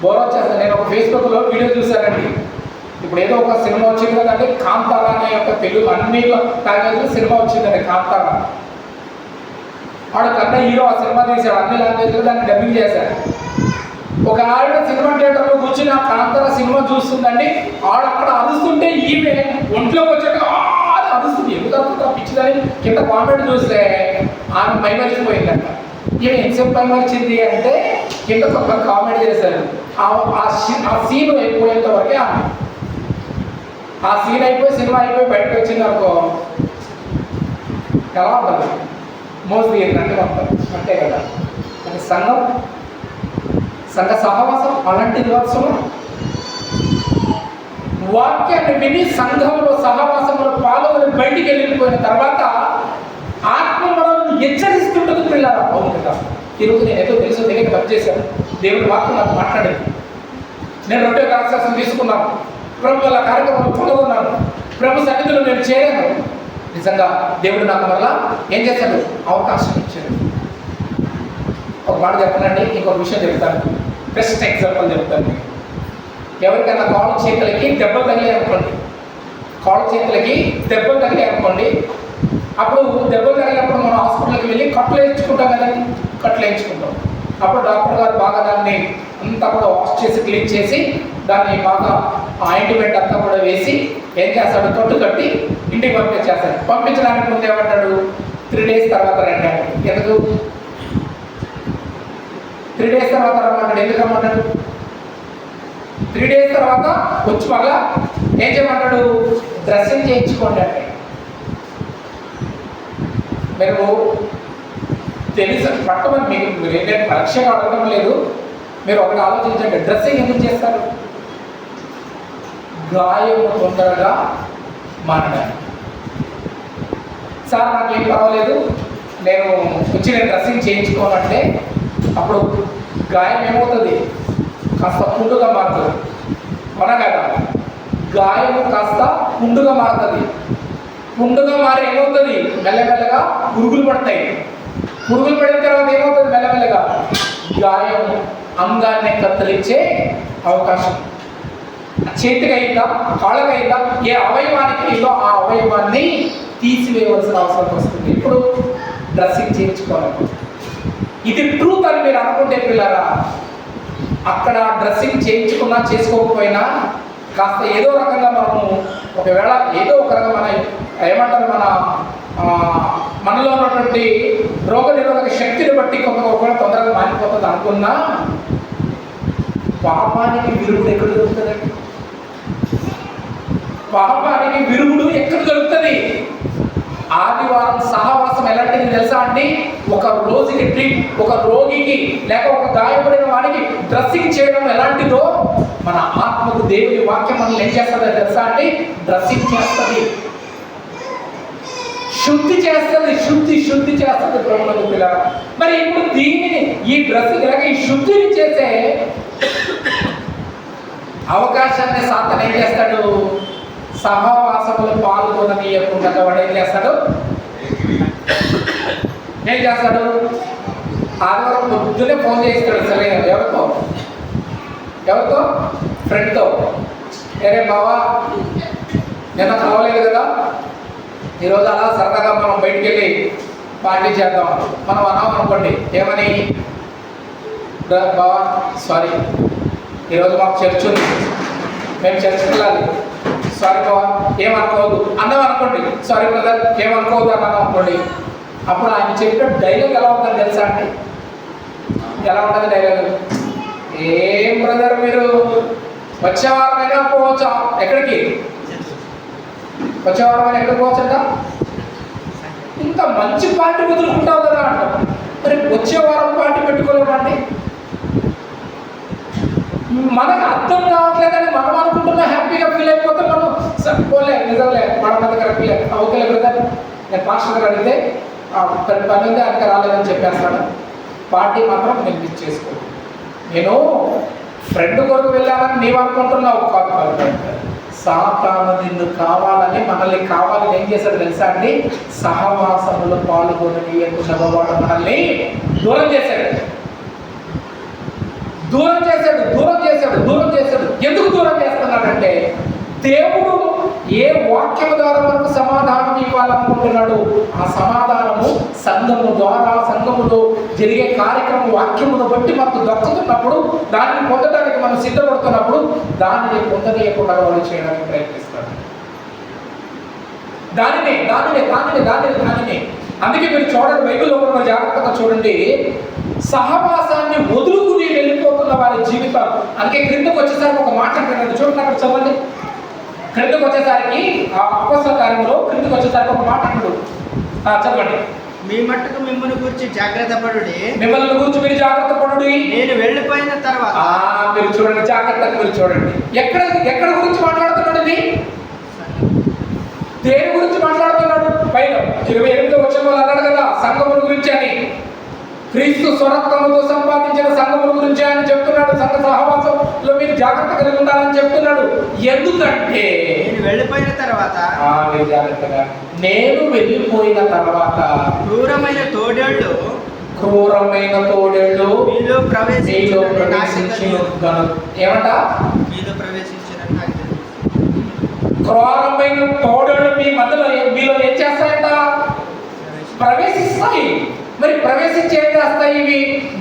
బోర్ వచ్చేస్తుంది. నేను ఒక ఫేస్బుక్లో వీడియో చూశానండి. ఇప్పుడు ఏదో ఒక సినిమా వచ్చింది కదండి, కాంతారా అనే యొక్క తెలుగు అన్ని లాంగ్వేజ్లో సినిమా వచ్చిందండి, కాంతారా. వాడు కన్నా హీరో ఆ సినిమా తీశాడు, అన్ని లాంగ్వేజ్లో దాన్ని డబ్బింగ్ చేశాడు. ఒక ఆవిడ సినిమా థియేటర్లో కూర్చుని ఆ కాంతారా సినిమా చూస్తుందండి. ఆవిడ అక్కడ అరుస్తుంటే ఈమె ఒంట్లోకి వచ్చాక అరుస్తుంది. ఎందుకు అరుస్తుందో పిచ్చిదని కింద కామెంట్ చూస్తే ఆమె మైమరిచిపోయిందంట. ఈమె ఎంతసేపు మైమరిచింది అంటే కింద కొంత కామెంట్ చేశారు. ఆ సీన్ అయిపోయేంత వరకే ఆ సీన్ అయిపోయి సినిమా అయిపోయి బయటకు వచ్చింది అనుకో, ఎలా ఉంటుంది? మోస్ట్లీ ఏంటంటే ఉంటుంది అంతే కదా. కానీ సంఘ సహవాసం అలాంటి దివత్సము. వాక్యాన్ని విని సంఘంలో సహవాసంలో పాల్గొని బయటికి వెళ్ళిపోయిన తర్వాత ఆత్మ మనల్ని హెచ్చరిస్తుంటుంది. పిల్లలు అవును కదా, ఈరోజు నేను ఏదో తెలుసు తెలియక తప్పు చేశాను, దేవుడి వాక్యం నాకు మాట్లాడింది, నేను రొట్టె ద్రాక్షరసం తీసుకున్నాను, ప్రభు వాళ్ళ కార్యక్రమాలు పాల్గొన్నాను, ప్రభు సన్నిధిలో నేను చేరాను. నిజంగా దేవుడు నాకు మరలా ఏం చేశాడు? అవకాశం ఇచ్చాడు. ఒక మాట చెప్పనండి, ఇంకొక విషయం చెప్తాను. బెస్ట్ ఎగ్జాంపుల్ చెప్తాను. ఎవరికైనా కాళ్ళు చేతులకి దెబ్బలు తగిలాయి అనుకోండి, అప్పుడు దెబ్బలు తగిలినప్పుడు మనం హాస్పిటల్కి వెళ్ళి కట్లు వేయించుకుంటాం కదండి, కట్లు వేయించుకుంటాం. అప్పుడు డాక్టర్ గారు బాగా దాన్ని అంతా కూడా వాష్ చేసి క్లీన్ చేసి దాన్ని బాగా ఆయింట్మెంట్ అంతా కూడా వేసి ఏం చేస్తాడు, తొట్టు కట్టి ఇంటికి పంపించేస్తాడు. పంపించడానికి ముందు ఏమంటాడు, 3 days తర్వాత రండి అంటాడు. ఎందుకు 3 days తర్వాత రమ్మంటాడు? ఎందుకు రమ్మంటాడు? 3 days తర్వాత వచ్చి మళ్ళా ఏం చేయమంటాడు, డ్రెస్సింగ్ చేయించుకోండి అంటే. మీరు తెలుసు పట్టమని మీకు మీరు ఏంటంటే పరీక్షగా అడగడం లేదు, మీరు ఒకటి ఆలోచించండి, డ్రెస్సింగ్ ఎందుకు చేస్తారు? గాయము తొందరగా మానడానికి. సార్ నాకేం పర్వాలేదు, నేను డ్రెస్సింగ్ చేయించుకోవాలంటే అప్పుడు గాయం ఏమవుతుంది, కాస్త పుండుగా మారుతుంది. అవునా కదా? గాయము కాస్త పుండుగా మారుతుంది. పుండుగా మారి ఏమవుతుంది, మెల్లమెల్లగా పురుగులు పడతాయి. పురుగులు పడిన తర్వాత ఏమవుతుంది, మెల్లమెల్లగా గాయం అంగాన్ని కత్తిరించే అవకాశం. చేతికి అయిందా, కాళ్ళకి అయిందా, ఏ అవయవానికి అయిందో ఆ అవయవాన్ని తీసివేయవలసిన అవసరం వస్తుంది. ఇప్పుడు డ్రెస్సింగ్ చేయించుకోవాలి. ఇది ట్రూత్ అని మీరు అనుకుంటే పిల్లరా, అక్కడ డ్రెస్సింగ్ చేయించుకున్నా చేసుకోకపోయినా కాస్త ఏదో రకంగా మనము ఒకవేళ ఏదో ఒక రకంగా మన ఏమంటారు మనలో ఉన్నటువంటి రోగ నిరోధక శక్తిని బట్టి ఒకవేళ తొందరగా మారిపోతుంది అనుకున్నా, పాపానికి విరుగుడు ఎక్కడ దొరుకుతుందండి? పాపానికి విరుగుడు ఎక్కడ దొరుకుతుంది? ఆదివారం సహవాసం ఎలాంటిది తెలుసా అండి? ఒక రోజుకి ఒక రోగికి లేక ఒక గాయపడిన వాడికి డ్రెస్సింగ్ చేయడం ఎలాంటిదో మన ఆత్మకు దేవుని వాక్యం మనల్ని ఏం చేస్తుందో తెలుసా అండి? డ్రెస్సింగ్ చేస్తుంది, శుద్ధి చేస్తుంది, శుద్ధి చేస్తుంది ప్రభువులకు పిల్లలు. మరి ఇప్పుడు దీనిని ఈ డ్రెస్సింగ్ లేక ఈ శుద్ధిని చేసే అవకాశాన్ని సాతాను ఏం చేస్తాడు? సహవాసములు పాల్గొననీయకుండా వాడు ఏం చేస్తాడు? ఆదివారం పొద్దునే ఫోన్ చేస్తాడు. సరే ఎవరితో ఫ్రెండ్తో, ఏరే బావా నిన్న కలవలేదు కదా, ఈరోజు అలా సరదాగా మనం బయటికి వెళ్ళి పార్టీ చేద్దాం. మనం అన్నాం అనుకోండి, ఏమని, బావా సారీ ఈరోజు మాకు చర్చ్ ఉంది, మేము చర్చ్కి వెళ్ళాలి, సారీ బావా ఏమనుకోవద్దు అన్నాం అనుకోండి. సారీ బ్రదర్ ఏమనుకోవద్దు అన్నాం అనుకోండి. అప్పుడు ఆయన చెప్పిన డైలాగ్ ఎలా ఉందని తెలుసా అండి? ఎలా ఉంటుంది డైలాగ్? ఏం బ్రదర్ మీరు వచ్చే వారమైనా పోవచ్చా? ఎక్కడికి వచ్చే వారమైనా ఎక్కడికి పోవచ్చంట? ఇంత మంచి పార్టీ వదులుకుంటావు కదా అంటాం. మరి వచ్చే వారం పార్టీ పెట్టుకోలేమండి? మనకు అర్థం కావట్లేదని మనం అనుకుంటున్నా, హ్యాపీగా ఫీల్ అయిపోతే మనం పోలే నిజంలే మన దగ్గర ఫీల్ ఓకేలే బ్రదర్, నేను పాస్టర్ గారు అడిగితే పని ఉంది ఆయనకి రాలేదని చెప్పేస్తాను, పార్టీ మాత్రం నేను మిస్ చేసుకో. నేను ఫ్రెండ్ కొరకు వెళ్ళాలని నీవు అనుకుంటున్నావు కాదు. సాతాను నిన్ను కావాలని మనల్ని కావాలని ఏం చేశాడు తెలుసా అండి? సహవాసములు పాల్గొననీయకుండా వాడు మనల్ని దూరం చేశాడు. ఎందుకు దూరం చేస్తున్నాడంటే, దేవుడు ఏ వాక్యం ద్వారా మనకు సమాధానం ఇవ్వాలనుకుంటున్నాడు, ఆ సమాధానము సంఘము ద్వారా, సంఘములో జరిగే కార్యక్రమం వాక్యమును బట్టి మనకు దక్కుతున్నప్పుడు, దాన్ని పొందడానికి మనం సిద్ధపడుతున్నప్పుడు దానిని పొందనీయకుండా వాళ్ళు చేయడానికి ప్రయత్నిస్తాడు. దానిని అందుకే మీరు చూడండి, బైబిల్లో ఉన్న జాగ్రత్తగా చూడండి, సహవాసాన్ని వదులుకుని వెళ్ళిపోతున్న వారి జీవితాలు. అందుకే క్రిందకు వచ్చేసరికి ఒక మాట అంటున్నాడు, చూడండి అక్కడ చదవండి. క్రిందకు వచ్చేసరికి ఆ అపొస్తలుల కార్యంలో క్రిందకు వచ్చేసరికి ఒక మాట అంటాడు, చదవండి. మీ మట్టుకు మిమ్మల్ని గురించి జాగ్రత్త పడుడి, మిమ్మల్ని గురించి మీరు జాగ్రత్త పడుడి, నేను వెళ్ళిపోయిన తర్వాత. మీరు చూడండి, జాగ్రత్తగా మీరు చూడండి. ఎక్కడ గురించి మాట్లాడుతున్నాడు? ఇది దేని గురించి మాట్లాడుతున్నాడు? పైన 28వ వచనంలో అన్నాడు కదా, సంఘముల గురించి అని. క్రీస్తు స్వరక్తముతో సంపాదించిన సంఘముల గురించి ఆయన చెప్తున్నాడు. సంఘ సహవాసంలో మీరు జాగ్రత్త కలిగి ఉండాలని చెప్తున్నాడు. ఎందుకంటే నేను వెళ్ళిపోయిన తర్వాత, మీరు జాగ్రత్తగా, నేను వెళ్ళిపోయిన తర్వాత క్రూరమైన తోడేళ్ళు మీలో ప్రవేశించిన ఏమంట? క్రూరమైన తోడేళ్ళు మీ మధ్యలో మీలో ఏం చేస్తాయంట? ప్రవేశిస్తాయి. మరి ప్రవేశించి ఏం చేస్తాయి? ఇవి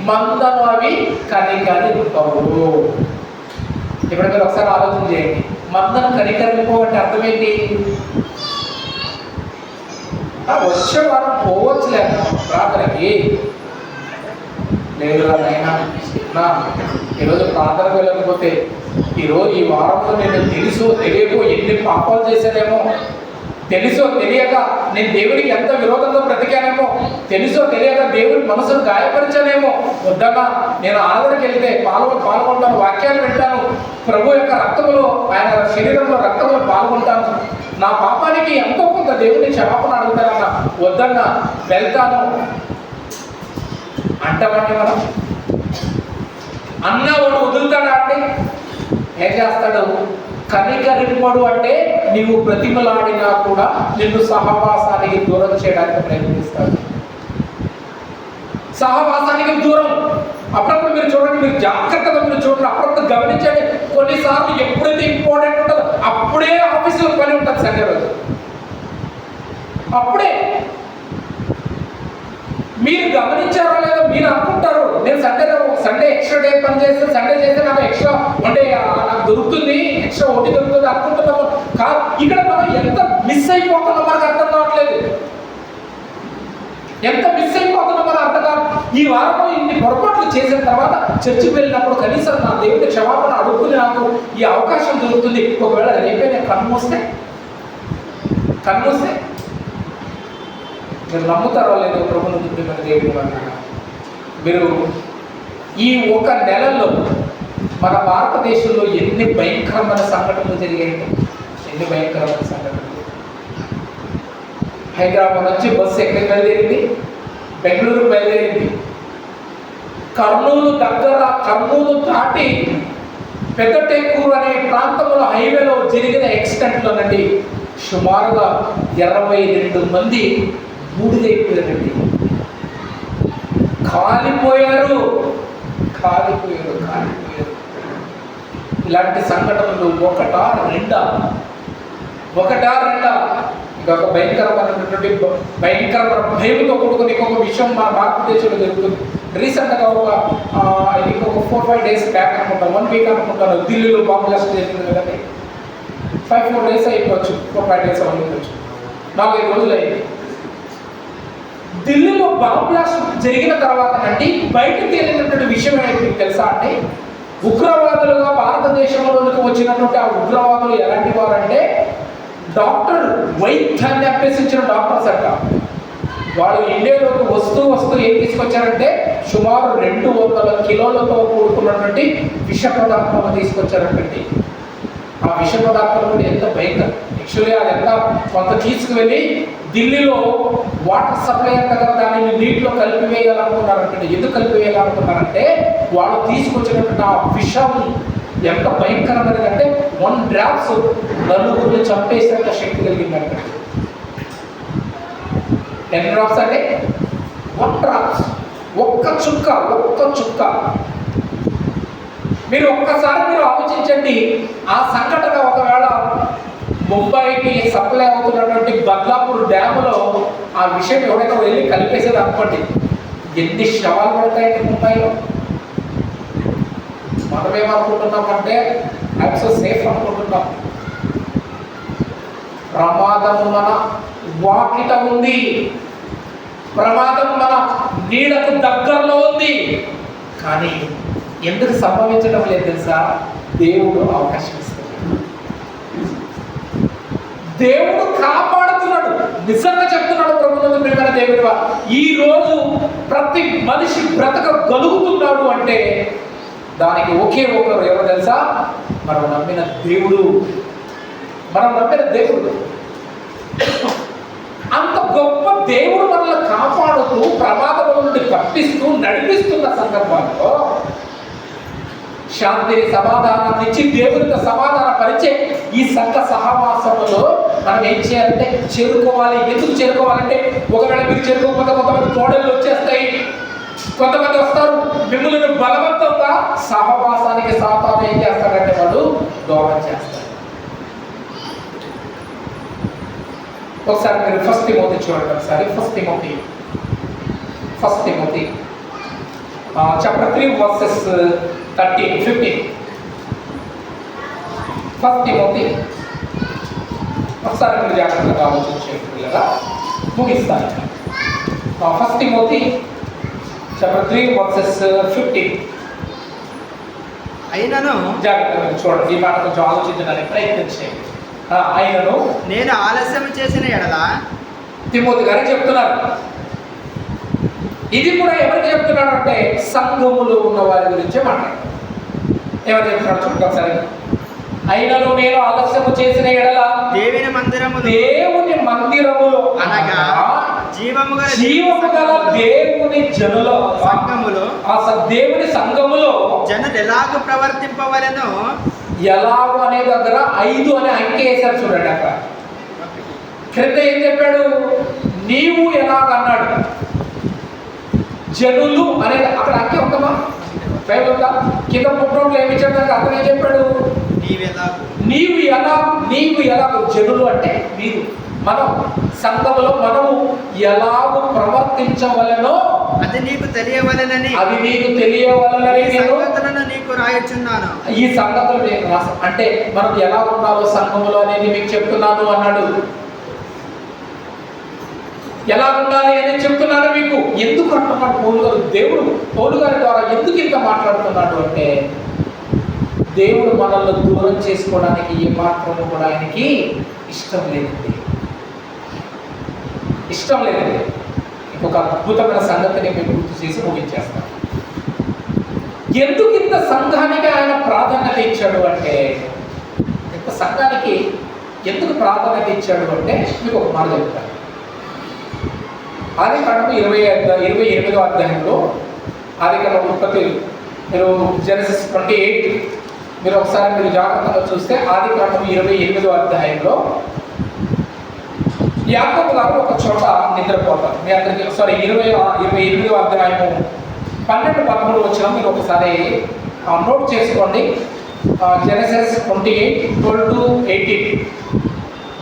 మందను అవి కనికరింపవు. ఇప్పుడు మీరు ఒకసారి ఆలోచన చేయండి, మందను కనికరింపవు అంటే అర్థమేంటి? వచ్చే వారం పోవచ్చు లేదా ప్రార్థనకి, లేదురా నాయనా ఈరోజు ప్రార్థనకు వెళ్ళకపోతే ఈరోజు ఈ వారంలో నేను తెలుసో తెలియకో ఎన్ని పాపాలు చేశానేమో, తెలుసో తెలియక నేను దేవుడికి ఎంత విరోధంగా బ్రతికానేమో, తెలుసో తెలియక దేవుడి మనసును గాయపరిచానేమో, వద్దన్నా నేను ఆరాధనకి వెళ్తే పాల్గొంటాను, వాక్యాలు వింటాను, ప్రభు యొక్క రక్తములో ఆయన శరీరంలో రక్తంలో పాల్గొంటాను, నా పాపానికి ఎంతో కొంత దేవుడిని క్షమాపణ అడుగుతానన్నా, వద్దన్నా వెళ్తాను అంటామండి. మనం అన్నవాడు వదులుతాడా అంటే ఏం చేస్తాడు? కనికరింపడు అంటే నీవు ప్రతిమలాడినా కూడా నిన్ను సహవాసానికి దూరం చేయడానికి ప్రయత్నిస్తాడు. సహవాసానికి దూరం. అప్పుడప్పుడు మీరు చూడండి, మీరు జాగ్రత్తగా మీరు చూడండి, అప్పుడప్పుడు గమనించండి. కొన్నిసార్లు ఎప్పుడైతే ఇంపార్టెంట్ ఉంటుందో అప్పుడే ఆఫీసులో పని ఉంటుంది సండే రోజు, అప్పుడే. మీరు గమనించారో లేదో మీరు అనుకుంటారు, నేను సండే ఎక్స్ట్రా డే పని చేస్తే, సండే చేస్తే నాకు ఎక్స్ట్రా అంటే నాకు దొరుకుతుంది, ఎక్స్ట్రా ఓటీ దొరుకుతుంది అనుకుంటున్నాము. కాదు, ఇక్కడ మనం ఎంత మిస్ అయిపోతున్నాం మనకు అర్థం కావట్లేదు. ఎంత మిస్ అయిపోతున్నాం మనకు అర్థం కాదు. ఈ వారంలో ఇన్ని పొరపాట్లు చేసిన తర్వాత చర్చికి వెళ్ళినప్పుడు కనీసం నా దేవుడి క్షమాపణ అడుగుకుని నాకు ఈ అవకాశం దొరుకుతుంది. ఒకవేళ రేపే నేను కన్మూస్తే మీరు నమ్ముతారో లేదో ప్రభుత్వం మన దేవుడి వల్ల మీరు ఈ ఒక నెలలో మన భారతదేశంలో ఎన్ని భయంకరమైన సంఘటనలు జరిగాయండి, ఎన్ని భయంకరమైన సంఘటనలు. హైదరాబాద్ నుంచి బస్సు ఎక్కడికి బయలుదేరింది? బెంగళూరు బయలుదేరింది. కర్నూలు దాటి పెద్దటేకూరు అనే ప్రాంతంలో హైవేలో జరిగిన యాక్సిడెంట్లోనండి సుమారుగా 22 మంది బూడిదైపోయారండి, కాలిపోయారు. ఇలాంటి సంఘటనలు ఒకటా రెండా? ఇంకొక భయంకరమైన భయంతో కూడుకుని ఇంకొక విషయం మన భారతదేశంలో జరుగుతుంది. రీసెంట్గా ఇంకొక 4-5 డేస్ బ్యాక్ అనుకుంటాను, 1 వీక్ అనుకుంటాను, ఢిల్లీలో బాంబు బ్లాస్ట్ జరిగింది కదండి. 5-4 డేస్ అయిపోవచ్చు, 4-5 డేస్ అవ్వచ్చు, 4-5 రోజులు అయింది. ఢిల్లీలో బాంబు బ్లాస్ట్ జరిగిన తర్వాత అండి బయటకు తేలినటువంటి విషయం ఏంటి తెలుసా అండి? ఉగ్రవాదులుగా భారతదేశంలోకి వచ్చినటువంటి ఆ ఉగ్రవాదులు ఎలాంటి వారంటే డాక్టర్ వైద్యాన్ని అభ్యసించిన డాక్టర్స్ అంట. వాళ్ళు ఇండియాలోకి వస్తూ ఏం తీసుకొచ్చారంటే సుమారు 200 కిలోలతో కూడుకున్నటువంటి విష పదార్థాలు తీసుకొచ్చారంటండి. ఆ విష పదార్థాలు కూడా ఎంత భయంకరం. యాక్చువల్లీ అదంతా కొంత తీసుకువెళ్ళి ఢిల్లీలో వాటర్ సప్లై అంతా కదా దాన్ని నీటిలో కలిపివేయాలనుకున్నారంటే. ఎందుకు కలిపివేయాలనుకున్నారంటే వాళ్ళు తీసుకొచ్చినటువంటి ఆ విషం ఎంత భయంకరమైనది అంటే 1 డ్రాప్స్ నలుగురిని చంపేసేంత శక్తి కలిగిందంట. 10 డ్రాప్స్ అంటే 1 డ్రాప్స్, ఒక్క చుక్క. మీరు ఒక్కసారి ఆలోచించండి. ఆ సంఘటన ఒకవేళ ముంబైకి సప్లై అవుతున్నటువంటి బద్లాపూర్ డ్యాములో ఆ విషయం ఎవరైనా వెళ్ళి కలిపేసేది అనుకోండి, ఎన్ని శవాలు పడతాయండి ముంబైలో. మనమేమనుకుంటున్నామంటే ఐఎమ్ సో సేఫ్ అనుకుంటున్నాం. ప్రమాదం మన వాకిట ఉంది, ప్రమాదం మన నీడకు దగ్గరలో ఉంది. కానీ ఎందుకు సంభవించడం లేదు తెలుసా? దేవుడు అవకాశం ఇస్తాడు, దేవుడు కాపాడుతున్నాడు. నిజంగా చెప్తున్నాడు ప్రభుత్వం ప్రియమైన దేవుడు, ఈ రోజు ప్రతి మనిషి బ్రతకగలుగుతున్నాడు అంటే దానికి ఒకే ఒకరు ఎవరు తెలుసా? మనం నమ్మిన దేవుడు. అంత గొప్ప దేవుడు మనల్ని కాపాడుతూ ప్రమాదం నుండి తప్పిస్తూ నడిపిస్తున్న సందర్భాల్లో శాంతిని సమాధానాన్ని ఇచ్చి దేవునితో సమాధాన పరిచే ఈ సంఘ సహవాసంలో మనం ఏం చేయాలంటే చేరుకోవాలి. ఎందుకు చేరుకోవాలంటే ఒకవేళ మీరు చేరుకోకపోతే కొంతమంది తోడలు వచ్చేస్తాయి, కొంతమంది వస్తారు మిమ్మల్ని బలవంతంగా సహవాసానికి సాతాను ఏం చేస్తాడంటే వాడు దూరం చేస్తాడు. ఒకసారి మీరు 1 తిమోతి చూడండి. ఒకసారి 1 Timothy first Timothy chapter 3 versus 13-15. First Timothy ఒకసారి మీరు జాగ్రత్తగా ఆలోచించండి పిల్లగా, ముగిస్తాను. First Timothy chapter 3 versus 15. అయినను జాగ్రత్తగా చూడండి, ఈ మాట కొంచెం ఆలోచించడానికి ప్రయత్నం చేయండి. అయినను నేను ఆలస్యం చేసిన ఎడల, తిమోతి గారికి చెప్తున్నారు. ఇది కూడా ఎవరికి చెప్తున్నాడు అంటే సంఘములో ఉన్న వారి గురించే మాట్లాడుతున్నాడు. ఎవరు చెప్తున్నాడు చూడండి ఒకసారి. అయినను నేను ఆలస్యము చేసిన ఎడల దేవుని మందిరములో అనగా జీవము గల దేవుని జనుల సంఘములో దేవుని సంఘములో జనులు ఎలాగూ ప్రవర్తింపవలెనో, ఎలాగో అనే దగ్గర 5 అనే అంకె వేశారు చూడండి. అక్కడ క్రింద ఏం చెప్పాడు? నీవు ఎలాగన్నాడు. జనులు అనేది అక్కడ అంకె ఉందమ్మా, బైబిల్ ఉందా? కింద పుట్టినోళ్ళు ఏమి ఇచ్చాడు? అతను ఏం చెప్పాడు? నీవు ఎలాగో. జనులు అంటే మీరు, మనం సంఘములో మనము ఎలాగో ప్రవర్తించవలెనో అది నీకు తెలియవలెనని నీకు రాయొచ్చున్నాను. ఈ సంగతులు నేను రాసాను. అంటే మనం ఎలా ఉండాలో సంఘములో అనేది మీకు చెప్తున్నాను అన్నాడు. ఎలా ఉండాలి అనేది చెప్తున్నాను మీకు. ఎందుకు అంటున్నాడు పౌలు గారి ద్వారా ఎందుకు ఇంత మాట్లాడుతున్నాడు అంటే, దేవుడు మనల్ని దూరం చేసుకోవడానికి ఏ మాత్రము కూడా ఆయనకి ఇష్టం లేదండి. ఒక అద్భుతమైన సంగతిని మేము గుర్తు చేసి ముగించేస్తాం. ఎందుకు ఇంత సంఘానికి ఆయన ప్రాధాన్యత ఇచ్చాడు అంటే, ఇంత సంఘానికి ఎందుకు ప్రాధాన్యత ఇచ్చాడు అంటే మీకు ఒక మాట చెప్తాను. ఆదికాండము 28వ అధ్యాయంలో, ఆదికాండం మీరు జెనసిస్ 28 మీరు ఒకసారి మీరు జాగ్రత్తగా చూస్తే, ఆదికాండము 28వ అధ్యాయంలో యాకోబు గారు ఒక చోట నిద్రపోతారు. మీ అందరికీ 28వ అధ్యాయము 12-13 వచ్చిన మీరు ఒకసారి నోట్ చేసుకోండి. జెనసిస్ 28:12-18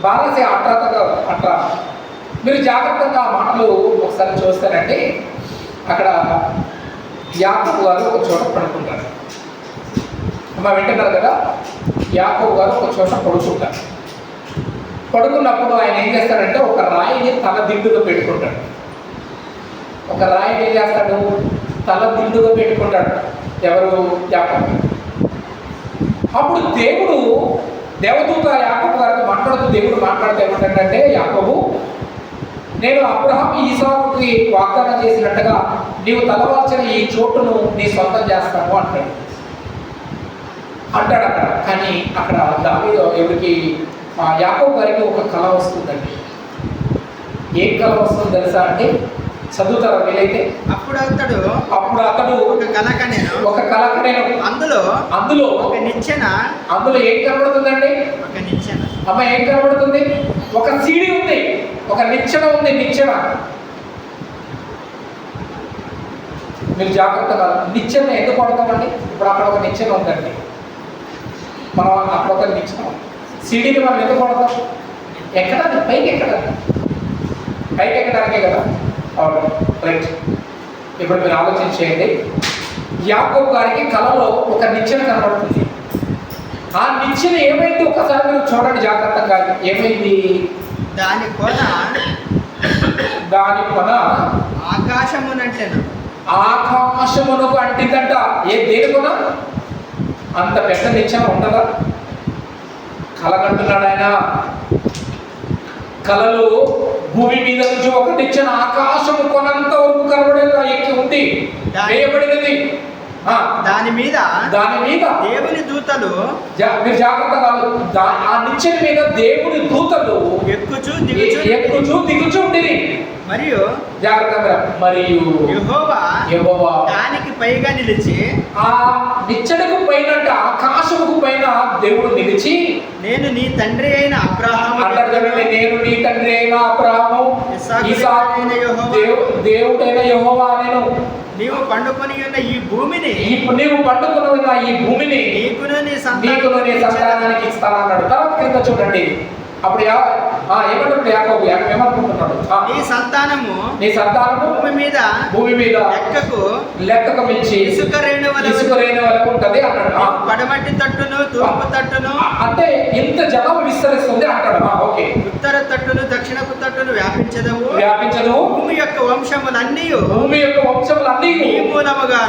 బాగా అట్రా మీరు జాగ్రత్తగా ఆ మాటలు ఒకసారి చూస్తారంటే, అక్కడ యాకోబు గారు ఒక చోట పడుకుంటారు. వింటున్నారు కదా? యాకోబు గారు ఒక చోట పడుకున్నప్పుడు ఆయన ఏం చేస్తాడంటే ఒక రాయిని తల దిండుగా పెట్టుకుంటాడు. ఎవరు? యాకోబు. అప్పుడు దేవదూత యాకోబు గారితో దేవుడు మాట్లాడితే ఏమంటాడంటే, యాకోబు, నేను అబ్రహాము ఈసాకుకి వాగ్దానం చేసినట్టుగా నీవు తలవాల్చిన ఈ చోటును నీ సొంతం చేస్తాను అంటాడు. అక్కడ. కానీ అక్కడ దావీదు యాకోబు గారికి ఒక కళ వస్తుందండి. ఏం కళ వస్తుంది తెలుసా అంటే, చదువుతారా వీలైతే? అప్పుడు అతడు ఒక కళ కనేను. అందులో ఒక నిచ్చెన. అందులో ఏం కనబడుతుందండి? ఒక నిచ్చెన. అమ్మ ఏం కనబడుతుంది? ఒక సీడి ఉంది, ఒక నిచ్చెన ఉంది. మీరు జాగ్రత్తగా నిచ్చెన ఎందుకు పడతామండి? ఇప్పుడు అక్కడ ఒక నిచ్చెన ఉందండి, మనం అక్కడ ఒక నిచ్చెన, సీడీని మనం ఎందుకు పడతాం? ఎక్కడానికి, పైకి ఎక్కడానికే కదా. అవును, రైట్. ఇప్పుడు మీరు ఆలోచించేయండి. యాకోబు గారికి కలలో ఒక నిచ్చెన కనబడుతుంది. ఆ నిచ్చెన ఏమైంది ఒకసారి మీరు చూడండి జాగ్రత్తగా. ఏమైంది? దాని కొన ఆకాశమునకు అంటిందంట. దేని కొన? అంత పెద్ద నిచ్చెన ఉండదా? కలగంటున్నాడు ఆయన. కలలో భూమి మీద నుంచి ఒక నిచ్చెన ఆకాశము కొనంత వరకు కనబడేలా ఎక్కి ఉంది, వేయబడినది. దాని మీద దేవుని దూతలు, మీరు జాగ్రత్తగా, ఆ నిచ్చెన మీద దేవుని దూతలు ఎక్కుచూ దిగుచూ ఉండేది. మరియు జాగ్రత్తగా, యెహోవా దానికి పైగా నిలిచి, ఆ నిచ్చెనకు పైన ఆకాశముకు పైన దేవుడు నిలిచి, నేను నీ తండ్రి అయిన అబ్రహాము, దేవుడైన యెహోవా నేను నీవు పండుకొని ఉన్న ఈ భూమిని నీకును నీ సంతానానికి ఇస్తానన్నాడు. తర్వాత కింద చూడండి. అప్పుడు ఏమంటున్నాడు యాకోబు? ఏమనుకుంటున్నాడు? నీ సంతానము భూమి మీద భూమి మీద లెక్కకు మించి ఇసుక రేణువల ఉంటది అన్నాడు. పడమటి తట్టును తూర్పు తట్టును అంటే ఇంత జలం విస్తరిస్తుంది అంటాడు. ఓకే. ఉత్తర తట్టును దక్షిణపు తట్టును వ్యాపించదు. భూమి యొక్క వంశములన్నీ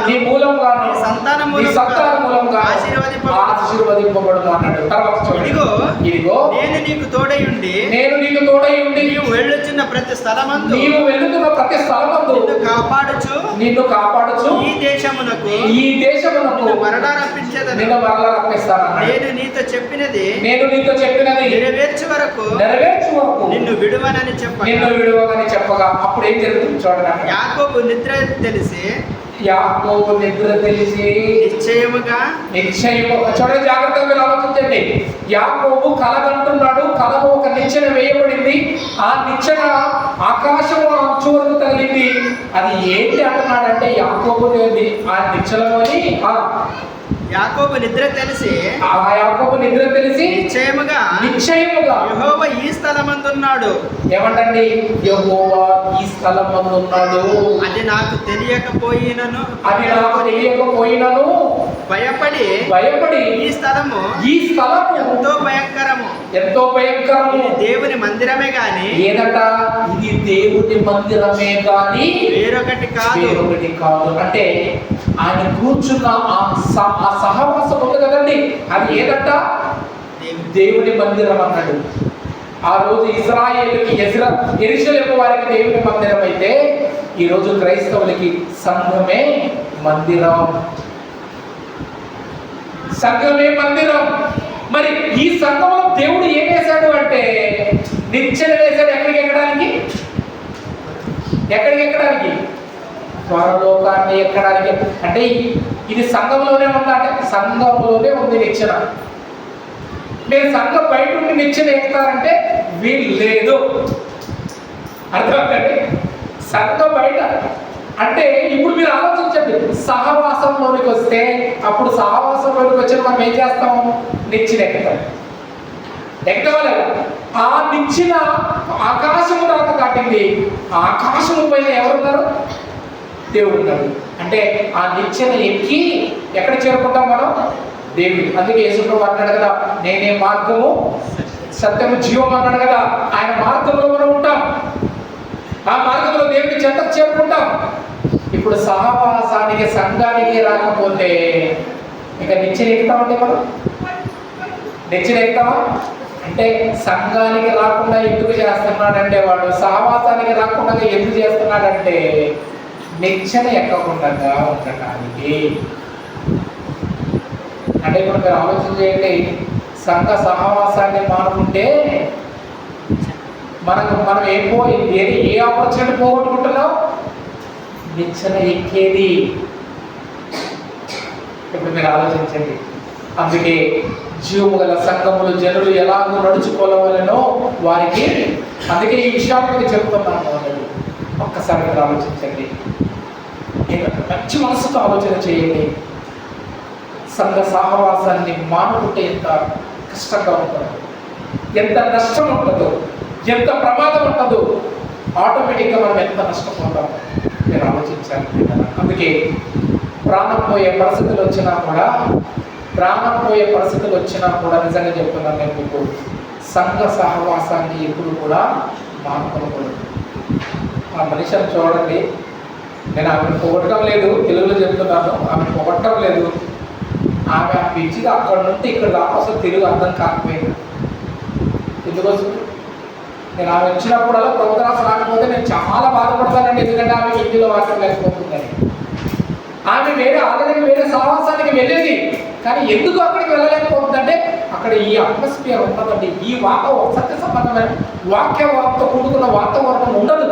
నీ మూలముగాను సంతాన మూలముగా ఆశీర్వదింపబడును అన్నాడు. తర్వాత ఇదిగో నేను నీకు తోడై ఉండి నీవు వెళ్ళుచున్న ప్రతి స్థలమందు నిన్ను కాపాడుచు ఈ దేశమునకు మరలా రప్పిస్తాను. నేను నీతో చెప్పినది నెరవేర్చు వరకు నిన్ను విడువనని చెప్పగా అప్పుడు ఏం జరుగుతుంది చూడండి. యాకోబు నిద్ర తెలిసి నిశ్చయముగా చూడండి, జాగ్రత్తగా మీరు ఆలోచించండి. యాకోబు కలగంటున్నాడు. కలలో ఒక నిచ్చెన వేయబడింది. ఆ నిచ్చెన ఆకాశము అంచు వరకు తగిలింది. అది ఏంటి అంటున్నాడంటే యాకోబు లేని ఆ నిచ్చెనలోని యాకోబు నిద్ర తెలిసి నిశ్చయముగా యెహోవా ఈ స్థలమందున్నాడు. ఏమంటండి? యెహోవా ఈ స్థలమందున్నాడు. అది నాకు తెలియకపోయినను భయపడి ఈ స్థలము ఎంతో భయంకరము. దేవుని మందిరమే గాని ఏదట? ఇది దేవుని మందిరమే గాని వేరొకటి కాదు. అంటే ఆయన కూర్చున్న ఆ సహవాసం ఉంది కదండి, అది ఏదట? దేవుని మందిరం అన్నాడు. ఆ రోజు ఇజ్రాయేలుకి యెరూషలేము వారికి దేవుని మందిరం అయితే ఈరోజు క్రైస్తవులకి సంఘమే మందిరం. మరి ఈ సంఘంలో దేవుడు ఏం వేశాడు అంటే నిచ్చెన వేశాడు. ఎక్కడికి ఎక్కడానికి? పరలోకాన్ని ఎక్కడానికి. అంటే ఇది సంఘంలోనే ఉందా అంటే సంఘంలోనే ఉంది నిచ్చెన. మీరు సంఘం బయట ఉండి నిచ్చెన ఎక్కుతారంటే వీలు లేదు. అర్థమవుతుంది? సంఘం బయట అంటే ఇప్పుడు మీరు ఆలోచించండి. సహవాసంలోనికి వస్తే అప్పుడు సహవాసంలోనికి వచ్చిన మనం ఏం చేస్తాము? నిచ్చెన ఎక్కుతాం లేదా? ఆ నిచ్చెన ఆకాశము దాకా దాటింది. ఆకాశము పైన ఎవరున్నారు? దేవుడు ఉన్నాడు. అంటే ఆ నిచ్చెన ఎక్కి ఎక్కడ చేరుకుంటాం మనం? దేవుడు. అందుకే యేసుప్రభువు అన్నాడు కదా, నేనే మార్గము సత్యము జీవం అన్నాడు కదా. ఆయన మార్గంలో మనం ఉంటాం. ఆ మార్గంలో దేవుడి చెంతకు చేరుకుంటాం. ఇప్పుడు సహవాసానికి సంఘానికి రాకపోతే ఇక నిచ్చెన ఎక్కుతామంటే మనం నిచ్చెన ఎక్కుతామా? అంటే సంఘానికి రాకుండా ఎందుకు చేస్తున్నాడంటే వాడు సహవాసానికి రాకుండా ఎందుకు చేస్తున్నాడంటే నిచ్చెన ఎక్కకుండా ఉండటానికి. అంటే ఇప్పుడు మీరు ఆలోచన చేయండి. సంఘ సహవాసాన్ని మానుకుంటే మనం ఏ ఆపర్చునిటీ పోగొట్టుకుంటున్నాం? నిచ్చెన ఎక్కేది. ఇప్పుడు మీరు ఆలోచించండి. అందుకే జీవము గల సంఘములు జనులు ఎలాగో నడుచుకోవాలనో వారికి, అందుకే ఈ విషయాన్ని చెప్తున్నాను. ఒక్కసారి మీరు ఆలోచించండి. మంచి మనసుతో ఆలోచన చేయండి. సంఘ సహవాసాన్ని మానుకుంటే ఎంత కష్టంగా ఉంటుందో, ఎంత నష్టం ఉంటుందో, ఎంత ప్రమాదం ఉంటుందో, ఆటోమేటిక్గా మనం ఎంత నష్టపోతామో మీరు ఆలోచించాలి. అందుకే ప్రాణం పోయే పరిస్థితులు వచ్చినా కూడా నిజంగా చెప్తున్నాను నేను మీకు, సంఘ సహవాసాన్ని ఎప్పుడు కూడా మానుకోకూడదు. ఆ మనిషిని చూడండి, నేను ఆమెను పొగట్టడం లేదు, తెలుగులో చెప్తున్నాను, ఆమెను పొగట్టడం లేదు. ఆమె ఆ పిచ్చిగా అక్కడ నుండి ఇక్కడ దాకా అసలు తెలుగు అర్థం కాకపోయింది. ఎందుకోసం? నేను ఆమె వచ్చినప్పుడల్లా ప్రభుత్వాలు రాకపోతే నేను చాలా బాధపడతానండి. ఎందుకంటే ఆమె హిందీలో వాక్యం లేకపోతుందని. ఆమె ఆల్రెడీ వేరే సహవాసానికి వెళ్ళేది, కానీ ఎందుకు అక్కడికి వెళ్ళలేకపోతుందంటే అక్కడ ఈ అట్మాస్ఫియర్ ఉండదండి. ఈ సత్య సంబంధమైన వాక్యంతో కూడుకున్న వాతావరణం ఉండదు.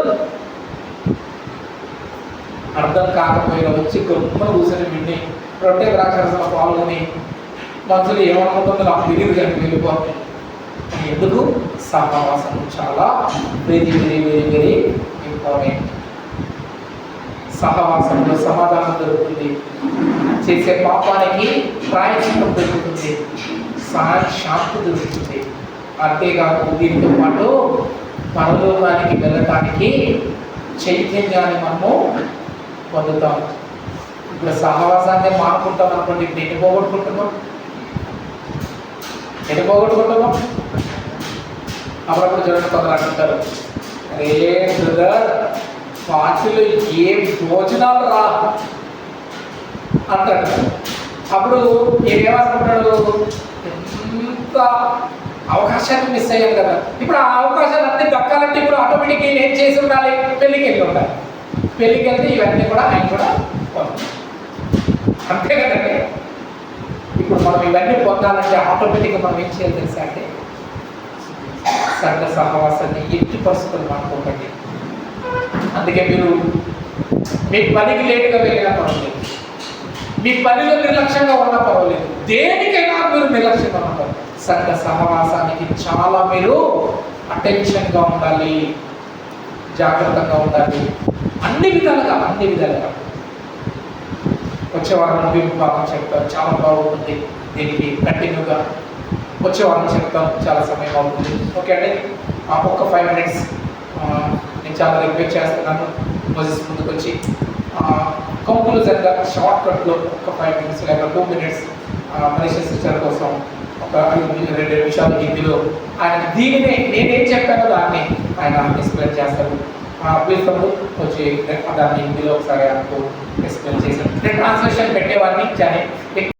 అర్థం కాకపోయినా వచ్చి గొప్ప కూర్చొని విని రొట్టె ద్రాక్షరసంలో పాల్గొని మనుషులు ఏమనుకుంటుందో నాకు తెలియదు కానీ వెళ్ళిపోతుంది. ఎందుకు? సహవాసం చాలా very very very very important. సహవాసంలో సమాధానం దొరుకుతుంది, చేసే పాపానికి ప్రాయశ్చిత్తం దొరుకుతుంది, శాంతి దొరుకుతుంది. అంతేకాదు దీనితో పాటు పరలోకానికి వెళ్ళటానికి చైతన్యాన్ని మనము పొందుతాం. ఇప్పుడు సహవాసాన్ని మానుకుంటాం అనుకోండి, ఇప్పుడు ఎన్ని పోగొట్టుకుంటున్నాం, ఎన్ని పోగొట్టుకుంటున్నాం. అప్పుడప్పుడు చూడండి కొందరు అంటుంటారు, అరే బ్రదర్ పార్టీలో ఏం భోజనాలు రా అంటాడు. అప్పుడు ఏమనుకుంటాడు, ఎంత అవకాశాన్ని మిస్ అయ్యాం కదా. ఇప్పుడు ఆ అవకాశాలు అన్నీ దక్కాలంటే ఇప్పుడు ఆటోమేటిక్గా ఏం చేసి ఉండాలి, పెళ్ళికి వెళ్ళి ఉండాలి. పెళ్ళికి వెళ్తే ఇవన్నీ కూడా ఆయన కూడా పొందాలి. అంతే కదండి. ఇప్పుడు మనం ఇవన్నీ పొందాలంటే ఆటోమేటిక్గా మనం ఏం చేయాలి తెలుసా అంటే, సంఘ సహవాసాన్ని ఎట్టి పరిస్థితులు మానుకోకండి. అందుకే మీరు మీ పనికి లేటుగా వెళ్ళినా పర్వాలేదు, మీ పనిలో నిర్లక్ష్యంగా ఉన్నా పర్వాలేదు, దేనికైనా మీరు నిర్లక్ష్యంగా ఉంటారు. సంఘ సహవాసానికి చాలా మీరు అటెన్షన్గా ఉండాలి, జాగ్రత్తగా ఉండాలి, అన్ని విధాలుగా. వచ్చే వారం ముగింపు భాగం చెప్తాను, చాలా బాగుంటుంది. దీనికి కంటిన్యూగా వచ్చే వారం చెప్తాను, చాలా సమయం అవుతుంది. ఓకే అండి, ఒక్క 5 minutes నేను చాలా రిక్వెస్ట్ చేస్తున్నాను. మోసెస్ ముందుకు వచ్చి కంక్లూజన్గా షార్ట్ కట్లో ఒక 5 minutes లేక 2 minutes మనిషి సిస్టర్ కోసం ఒక 2 నిమిషాలు హిందీలో ఆయన దీనినే నేనేం చెప్పానో దాన్ని ఆయన ఎక్స్ప్లెయిన్ చేస్తారు. ప్లీజ్ తమ్ముడు వచ్చి దాన్ని హిందీలో ఒకసారి ఆయనకు ఎక్స్ప్లెయిన్ చేశాను. నేను ట్రాన్స్లేషన్ పెట్టేవాడిని కానీ